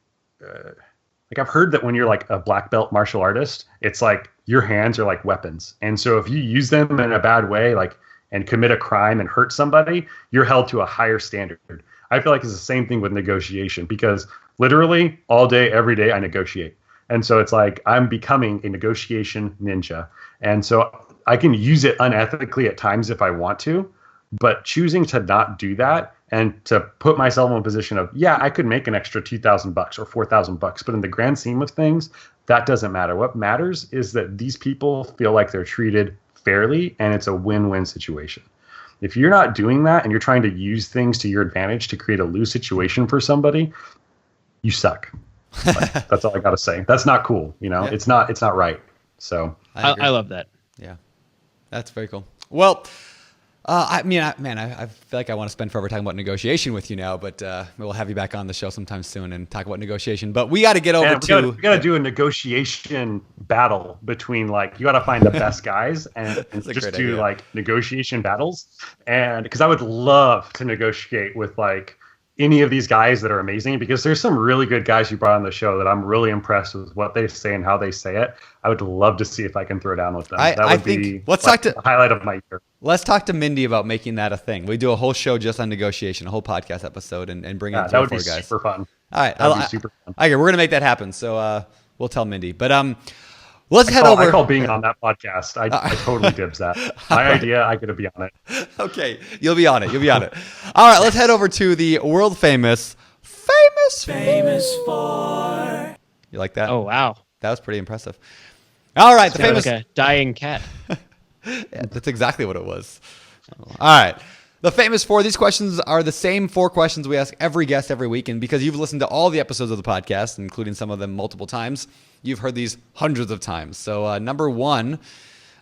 I've heard that when you're like a black belt martial artist, it's like your hands are like weapons. And so if you use them in a bad way, like, and commit a crime and hurt somebody, you're held to a higher standard. I feel like it's the same thing with negotiation, because literally all day, every day I negotiate. And so it's like I'm becoming a negotiation ninja. And so I can use it unethically at times if I want to, but choosing to not do that and to put myself in a position of, I could make an extra $2,000 or $4,000, but in the grand scheme of things, that doesn't matter. What matters is that these people feel like they're treated fairly and it's a win-win situation. If you're not doing that and you're trying to use things to your advantage to create a lose situation for somebody, you suck. Like, that's all I got to say. That's not cool. You know, it's not right. So I love that. Yeah, that's very cool. Well, I feel like I want to spend forever talking about negotiation with you now, but we'll have you back on the show sometime soon and talk about negotiation. But we got to get over we got to do a negotiation battle between, like, you got to find the best guys and just do idea. Like negotiation battles. And because I would love to negotiate with like any of these guys that are amazing, because there's some really good guys you brought on the show that I'm really impressed with what they say and how they say it. I would love to see if I can throw down with them. Let's talk to the highlight of my year. Let's talk to Mindy about making that a thing. We do a whole show just on negotiation, a whole podcast episode, and bring in 3 or 4 guys. That would be super fun. All right, that would be super fun. Okay, we're gonna make that happen. So we'll tell Mindy. But let's head over. I call being on that podcast. I totally dibs that. My idea. I get to be on it. Okay, you'll be on it. All right, let's head over to the world famous Four. You like that? Oh wow, that was pretty impressive. All right, the famous like a dying cat. Yeah, that's exactly what it was. All right. The famous 4. These questions are the same 4 questions we ask every guest every week. And because you've listened to all the episodes of the podcast, including some of them multiple times, you've heard these hundreds of times. So number 1,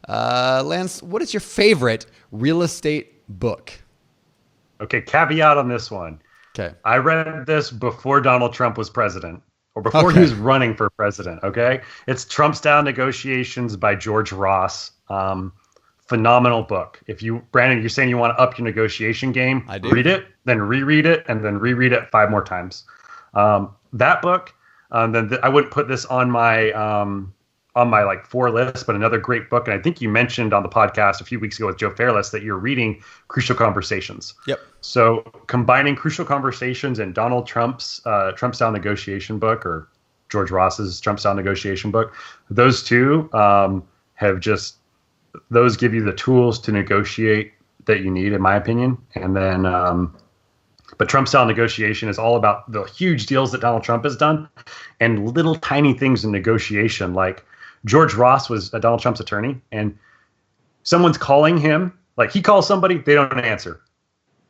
Lance, what is your favorite real estate book? Okay, caveat on this one. Okay. I read this before Donald Trump was president, or before he was running for president, okay? It's Trump-Style Negotiations by George Ross. Phenomenal book. If you, Brandon, you're saying you want to up your negotiation game, I do. Read it, then reread it, and then reread it 5 more times. That book, I wouldn't put this on my like 4 list, but another great book. And I think you mentioned on the podcast a few weeks ago with Joe Fairless that you're reading Crucial Conversations. Yep. So combining Crucial Conversations and Donald Trump's Trump-Style Negotiation book, or George Ross's Trump-Style Negotiation book, those two those give you the tools to negotiate that you need, in my opinion. And then, but Trump-Style Negotiation is all about the huge deals that Donald Trump has done and little tiny things in negotiation. Like George Ross was Donald Trump's attorney, and someone's calling him, like he calls somebody, they don't answer.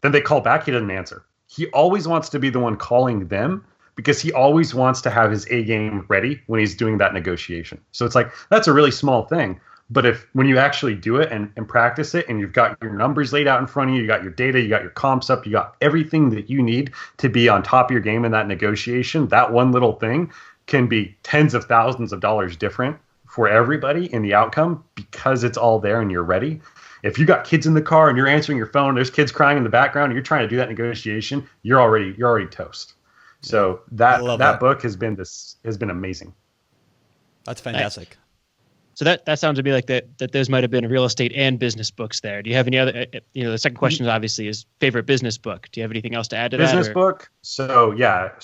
Then they call back, he doesn't answer. He always wants to be the one calling them, because he always wants to have his A game ready when he's doing that negotiation. So it's like, that's a really small thing. But when you actually do it and practice it, and you've got your numbers laid out in front of you, you got your data, you got your comps up, you got everything that you need to be on top of your game in that negotiation, that one little thing can be tens of thousands of dollars different for everybody in the outcome, because it's all there and you're ready. If you got kids in the car and you're answering your phone, there's kids crying in the background, and you're trying to do that negotiation, you're already toast. So that book has been amazing. That's fantastic. Nice. So that sounds to me like that those might have been real estate and business books there. Do you have any other, the second question obviously is favorite business book. Do you have anything else to add to that? Business book? So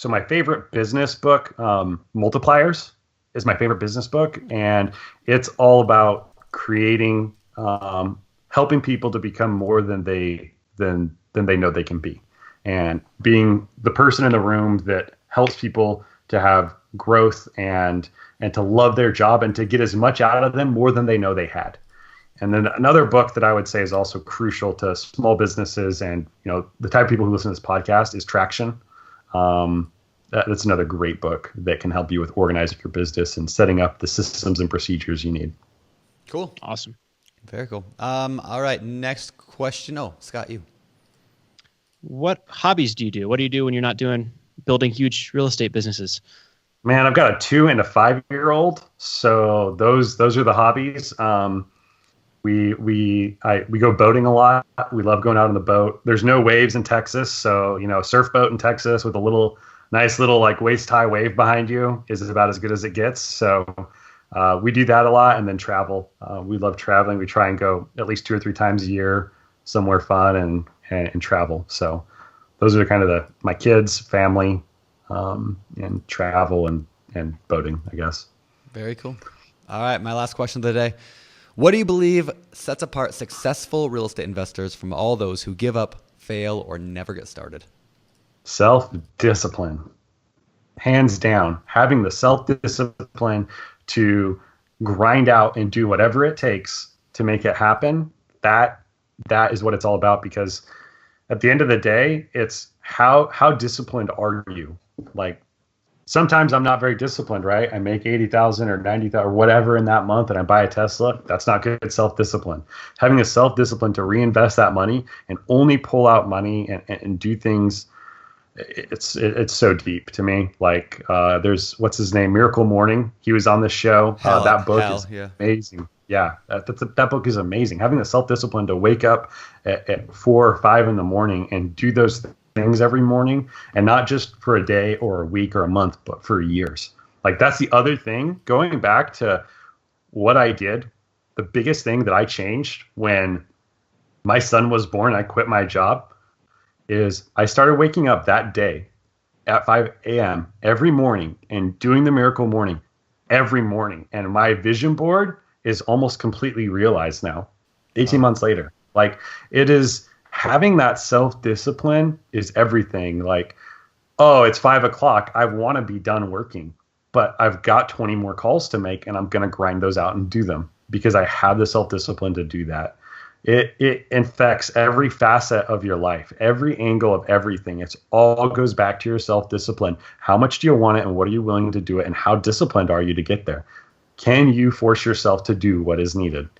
my favorite business book, Multipliers, is my favorite business book. And it's all about creating, helping people to become more than they know they can be. And being the person in the room that helps people to have growth and to love their job and to get as much out of them more than they know they had. And then another book that I would say is also crucial to small businesses and the type of people who listen to this podcast is Traction. That's another great book that can help you with organizing your business and setting up the systems and procedures you need. Cool. Awesome. Very cool. All right. Next question. Oh, Scott, you. What hobbies do you do? What do you do when you're not building huge real estate businesses? Man, I've got a 2 and a 5-year-old, so those are the hobbies. We go boating a lot. We love going out on the boat. There's no waves in Texas, so surf boat in Texas with a nice little like waist high wave behind you is about as good as it gets. So we do that a lot, and then travel. We love traveling. We try and go at least 2 or 3 times a year somewhere fun and travel. So those are kind of my kids, family. And travel and boating, I guess. Very cool. All right, my last question of the day. What do you believe sets apart successful real estate investors from all those who give up, fail, or never get started? Self-discipline. Hands down. Having the self-discipline to grind out and do whatever it takes to make it happen, that is what it's all about, because at the end of the day, it's how disciplined are you? Like, sometimes I'm not very disciplined, right? I make 80,000 or 90,000 or whatever in that month, and I buy a Tesla. That's not good self-discipline. Having a self-discipline to reinvest that money and only pull out money and do things, it's so deep to me. Like, there's what's his name, Miracle Morning. He was on this show. That book is amazing. Yeah, that book is amazing. Having the self-discipline to wake up at 4 or 5 in the morning and do those things every morning, and not just for a day or a week or a month, but for years. Like, that's the other thing. Going back to what I did, the biggest thing that I changed when my son was born, I quit my job, is I started waking up that day at 5 a.m. every morning and doing the miracle morning every morning. And my vision board is almost completely realized now, 18 months later. Like, it is, having that self-discipline is everything. Like, oh, it's 5 o'clock. I want to be done working, but I've got 20 more calls to make, and I'm going to grind those out and do them because I have the self-discipline to do that. It infects every facet of your life, every angle of everything. It's all goes back to your self-discipline. How much do you want it, and what are you willing to do it, and how disciplined are you to get there? Can you force yourself to do what is needed?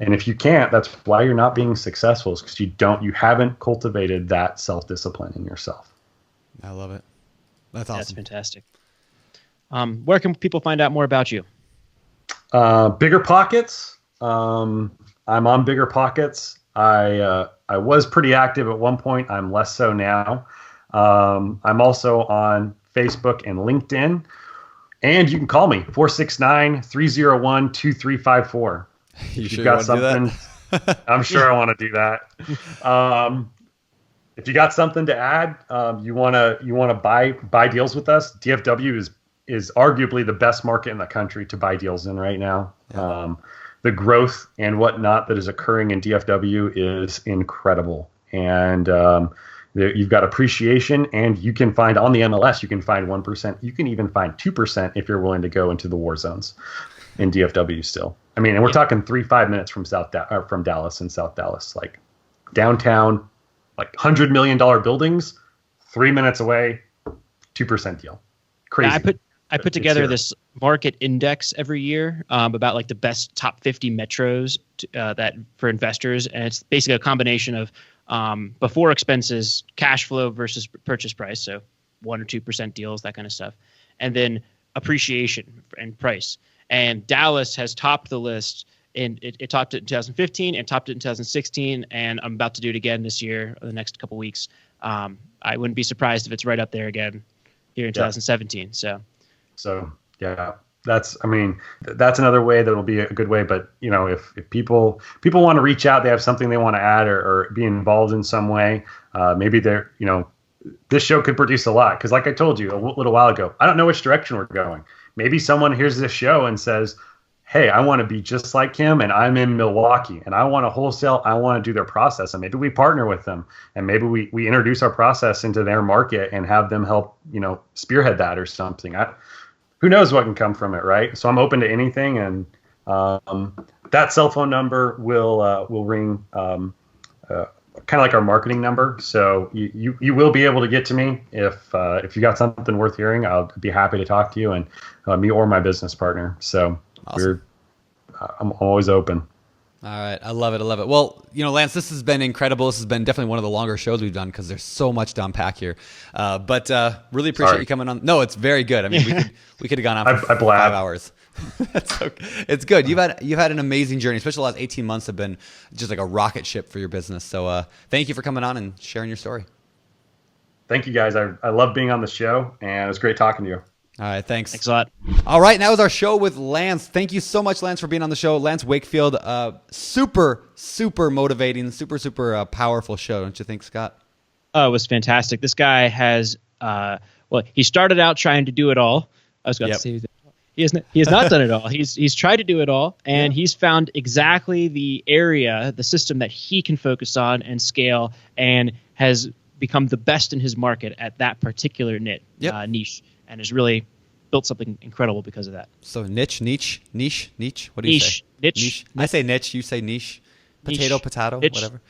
And if you can't, that's why you're not being successful, is because you haven't cultivated that self-discipline in yourself. I love it. That's awesome. That's fantastic. Where can people find out more about you? BiggerPockets. I'm on BiggerPockets. I was pretty active at one point. I'm less so now. I'm also on Facebook and LinkedIn. And you can call me, 469-301-2354. You if sure you've got you wanna do something, I'm sure I want to do that. If you got something to add, you want to buy deals with us, DFW is arguably the best market in the country to buy deals in right now. Yeah. The growth and whatnot that is occurring in DFW is incredible. And you've got appreciation, and you can find on the MLS, you can find 1%. You can even find 2% if you're willing to go into the war zones in DFW still. I mean, and we're talking 3-5 minutes from from Dallas and South Dallas, like downtown, like $100 million buildings, 3 minutes away, 2% deal. Crazy. Yeah, I put together this market index every year about like the best top 50 metros that for investors, and it's basically a combination of before expenses, cash flow versus purchase price, so 1 or 2% deals, that kind of stuff, and then appreciation and price. And Dallas has topped the list, and it topped it in 2015 and topped it in 2016, and I'm about to do it again this year, or the next couple weeks. I wouldn't be surprised if it's right up there again here in 2017. So yeah, that's another way that'll be a good way. But if people want to reach out, they have something they want to add or be involved in some way, maybe they're, this show could produce a lot. Because like I told you a little while ago, I don't know which direction we're going. Maybe someone hears this show and says, hey, I want to be just like him, and I'm in Milwaukee, and I want to wholesale. I want to do their process, and maybe we partner with them, and maybe we introduce our process into their market and have them help, spearhead that or something. Who knows what can come from it, right? So I'm open to anything, and that cell phone number will ring, kind of like our marketing number. So you will be able to get to me if you got something worth hearing. I'll be happy to talk to you, and me or my business partner. So awesome. I'm always open. All right. I love it. Well, Lance, this has been incredible. This has been definitely one of the longer shows we've done because there's so much to unpack here. But really appreciate you coming on. No, it's very good. I mean, we could have gone on for 5 hours. That's okay. It's good. You've had an amazing journey, especially the last 18 months have been just like a rocket ship for your business. So thank you for coming on and sharing your story. Thank you, guys. I love being on the show, and it was great talking to you. All right, thanks. Thanks a lot. All right, now is our show with Lance. Thank you so much, Lance, for being on the show. Lance Wakefield, super motivating, super powerful show, don't you think, Scott? Oh, it was fantastic. This guy has, he started out trying to do it all. I was going to say he has not done it all. He's tried to do it all, and he's found exactly the area, the system that he can focus on and scale, and has become the best in his market at that particular niche. And has really built something incredible because of that. So niche. What do you say? Niche. I say niche. You say niche. Potato, whatever.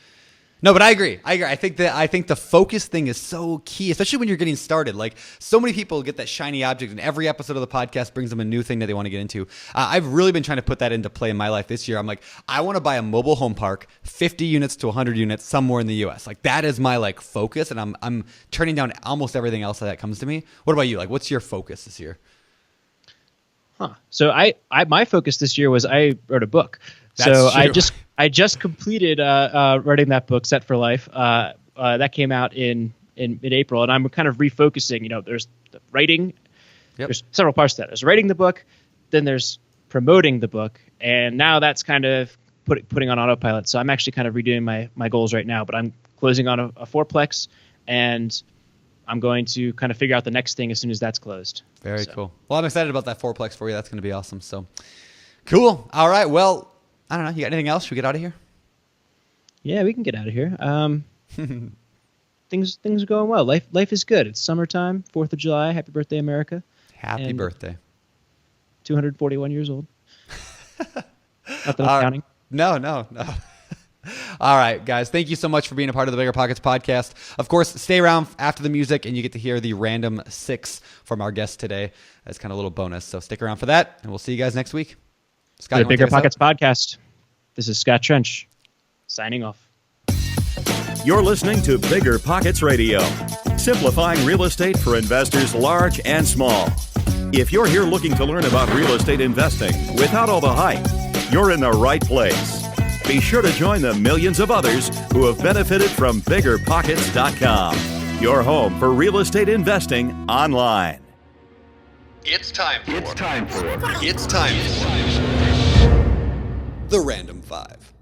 No, but I agree. I think the focus thing is so key, especially when you're getting started. Like, so many people get that shiny object, and every episode of the podcast brings them a new thing that they want to get into. I've really been trying to put that into play in my life this year. I'm like, I want to buy a mobile home park, 50 units to 100 units somewhere in the U.S. Like, that is my focus, and I'm turning down almost everything else that comes to me. What about you? Like, what's your focus this year? So my focus this year was I wrote a book. I just completed writing that book, Set for Life. That came out in in mid-April, and I'm kind of refocusing. You know, there's the writing. Yep. There's several parts to that. There's writing the book, then there's promoting the book, and now that's kind of putting on autopilot. So I'm actually kind of redoing my goals right now, but I'm closing on a fourplex, and I'm going to kind of figure out the next thing as soon as that's closed. Very cool. Well, I'm excited about that fourplex for you. That's going to be awesome. So cool. All right. Well, I don't know. You got anything else? Should we get out of here? Yeah, we can get out of here. Things are going well. Life is good. It's summertime, 4th of July. Happy birthday, America. Happy birthday. 241 years old. Not that I'm counting. No. All right, guys. Thank you so much for being a part of the BiggerPockets podcast. Of course, stay around after the music, and you get to hear the random 6 from our guest today. That's kind of a little bonus. So stick around for that, and we'll see you guys next week. Scott, the BiggerPockets podcast. This is Scott Trench, signing off. You're listening to BiggerPockets Radio, simplifying real estate for investors large and small. If you're here looking to learn about real estate investing without all the hype, you're in the right place. Be sure to join the millions of others who have benefited from BiggerPockets.com, your home for real estate investing online. It's time for the Random 5.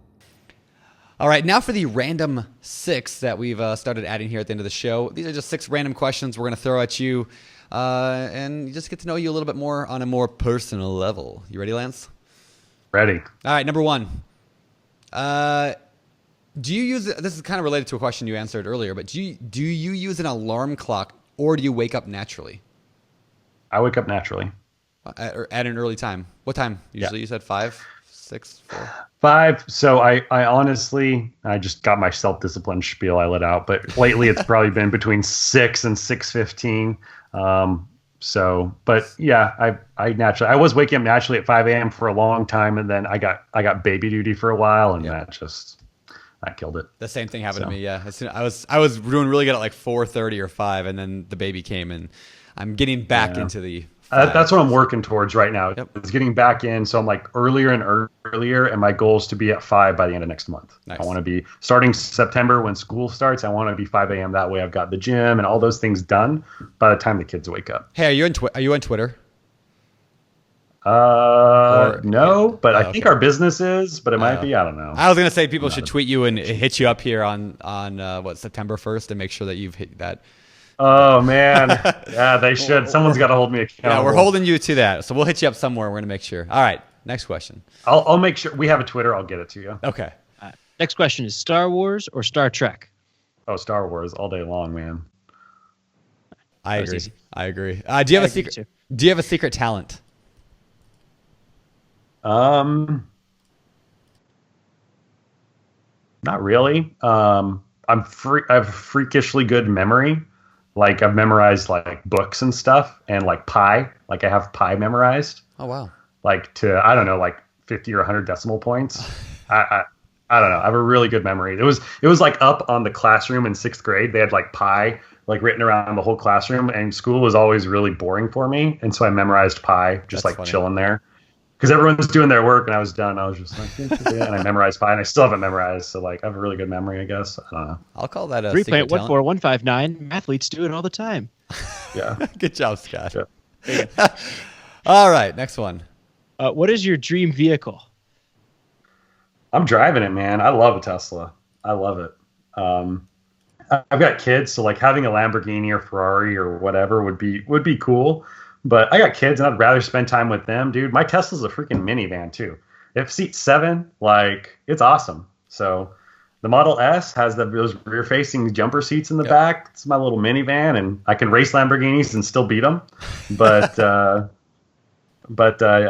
All right, now for the Random 6 that we've started adding here at the end of the show. These are just 6 random questions we're going to throw at you, and just get to know you a little bit more on a more personal level. You ready, Lance? Ready. All right, number 1. Do you use, this is kind of related to a question you answered earlier, but do you use an alarm clock, or do you wake up naturally? I wake up naturally. At an early time. What time? Usually you said 5, 6, 4? 5. So I honestly, I just got my self-discipline spiel I let out, but lately it's probably been between 6 and 6:15. But yeah, I was waking up naturally at 5 a.m. for a long time, and then I got baby duty for a while, and that killed it. The same thing happened to me. Yeah, I was doing really good at like 4:30 or 5, and then the baby came, and I'm getting back into the. That's what I'm working towards right now. Yep. It's getting back in, so I'm like earlier and earlier, and my goal is to be at 5 by the end of next month. Nice. I want to be starting September when school starts. I want to be 5 a.m. That way, I've got the gym and all those things done by the time the kids wake up. Hey, are you on Twitter? No, but I think okay. our business is, but it might be. I don't know. I was gonna say people should tweet you and hit you up here on September 1st and make sure that you've hit that. Oh man, yeah, they should. Someone's got to hold me accountable. Yeah, we're holding you to that, so we'll hit you up somewhere. We're gonna make sure. All right, next question. I'll make sure we have a Twitter. I'll get it to you. Okay. Next question is Star Wars or Star Trek? Oh, Star Wars all day long, man. I was agree. easy. I agree. Do you have a secret? too. Do you have a secret talent? Not really. I have freakishly good memory. Like I've memorized like books and stuff, and like pi. Like I have pi memorized. Oh wow. Like to I don't know, like 50 or 100 decimal points. I don't know. I have a really good memory. It was like up on the classroom in 6th grade. They had like pi like written around the whole classroom, and school was always really boring for me, and so I memorized pi just That's like funny. chilling there. Because everyone was doing their work and I was done. I was just like, and I memorized pi, and I still haven't memorized. So like, I have a really good memory, I guess. I don't know. I'll call that a 3 secret plant talent. 14159. Athletes do it all the time. Yeah. Good job, Scott. Yeah. All right, next one. What is your dream vehicle? I'm driving it, man. I love a Tesla. I love it. I've got kids, so like having a Lamborghini or Ferrari or whatever would be cool. But I got kids, and I'd rather spend time with them, dude. My Tesla's a freaking minivan too. It seats 7, like it's awesome. So the Model S has those rear-facing jumper seats in the back. It's my little minivan, and I can race Lamborghinis and still beat them. But I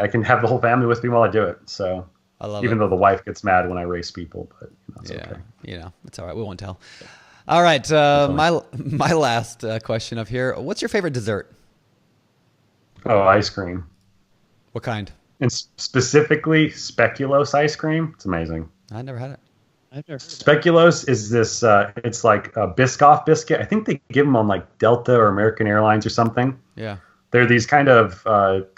can have the whole family with me while I do it. So I love even it. though the wife gets mad when I race people, but it's okay. It's all right. We won't tell. All right, my last question of here. What's your favorite dessert? Oh, ice cream. What kind? And specifically speculoos ice cream. It's amazing. I never had it. I've never heard of Speculoos is this, it's like a Biscoff biscuit. I think they give them on like Delta or American Airlines or something. Yeah. They're these kind of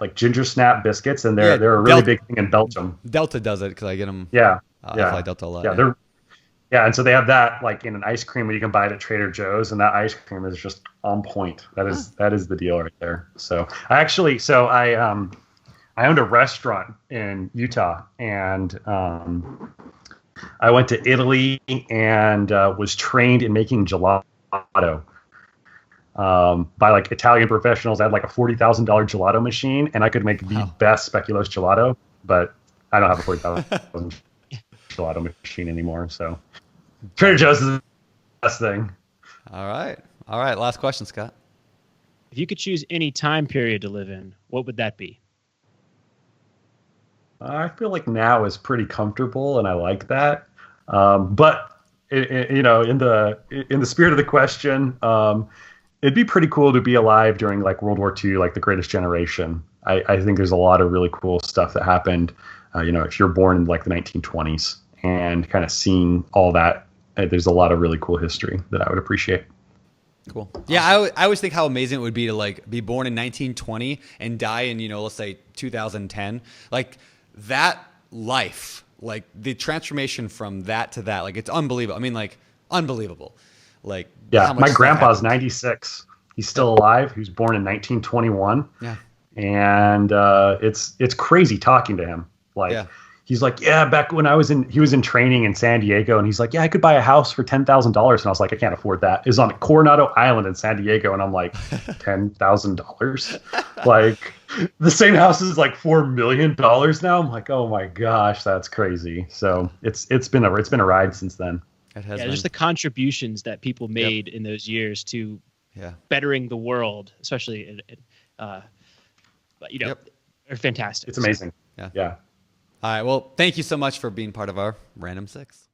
like ginger snap biscuits, and they're a really big thing in Belgium. Delta does it because I get them. Yeah. I fly Delta a lot. Yeah, Yeah, and so they have that like in an ice cream where you can buy it at Trader Joe's, and that ice cream is just on point. That is the deal right there. So I owned a restaurant in Utah, and I went to Italy and was trained in making gelato by like Italian professionals. I had like a $40,000 gelato machine, and I could make the best speculoos gelato, but I don't have a $40,000 gelato machine anymore. So Trader Joe's is the best thing. All right. Last question, Scott. If you could choose any time period to live in, what would that be? I feel like now is pretty comfortable, and I like that. But in the spirit of the question, it'd be pretty cool to be alive during like World War II, like the Greatest Generation. I think there's a lot of really cool stuff that happened. If you're born in like the 1920s and kind of seeing all that, there's a lot of really cool history that I would appreciate. Cool. Yeah, I always think how amazing it would be to like be born in 1920 and die in, let's say 2010. Like that life, like the transformation from that to that, like it's unbelievable. I mean, like unbelievable. Like yeah, my grandpa's 96. He's still alive. He was born in 1921. Yeah, and it's crazy talking to him. Like. Yeah. He's like, yeah, back when he was in training in San Diego, and he's like, yeah, I could buy a house for $10,000. And I was like, I can't afford that. It's on Coronado Island in San Diego. And I'm like, $10,000? Like the same house is like $4 million now. I'm like, oh my gosh, that's crazy. So it's been a ride since then. It has just the contributions that people made in those years to bettering the world, especially are fantastic. It's amazing. Yeah. All right. Well, thank you so much for being part of our Random Six.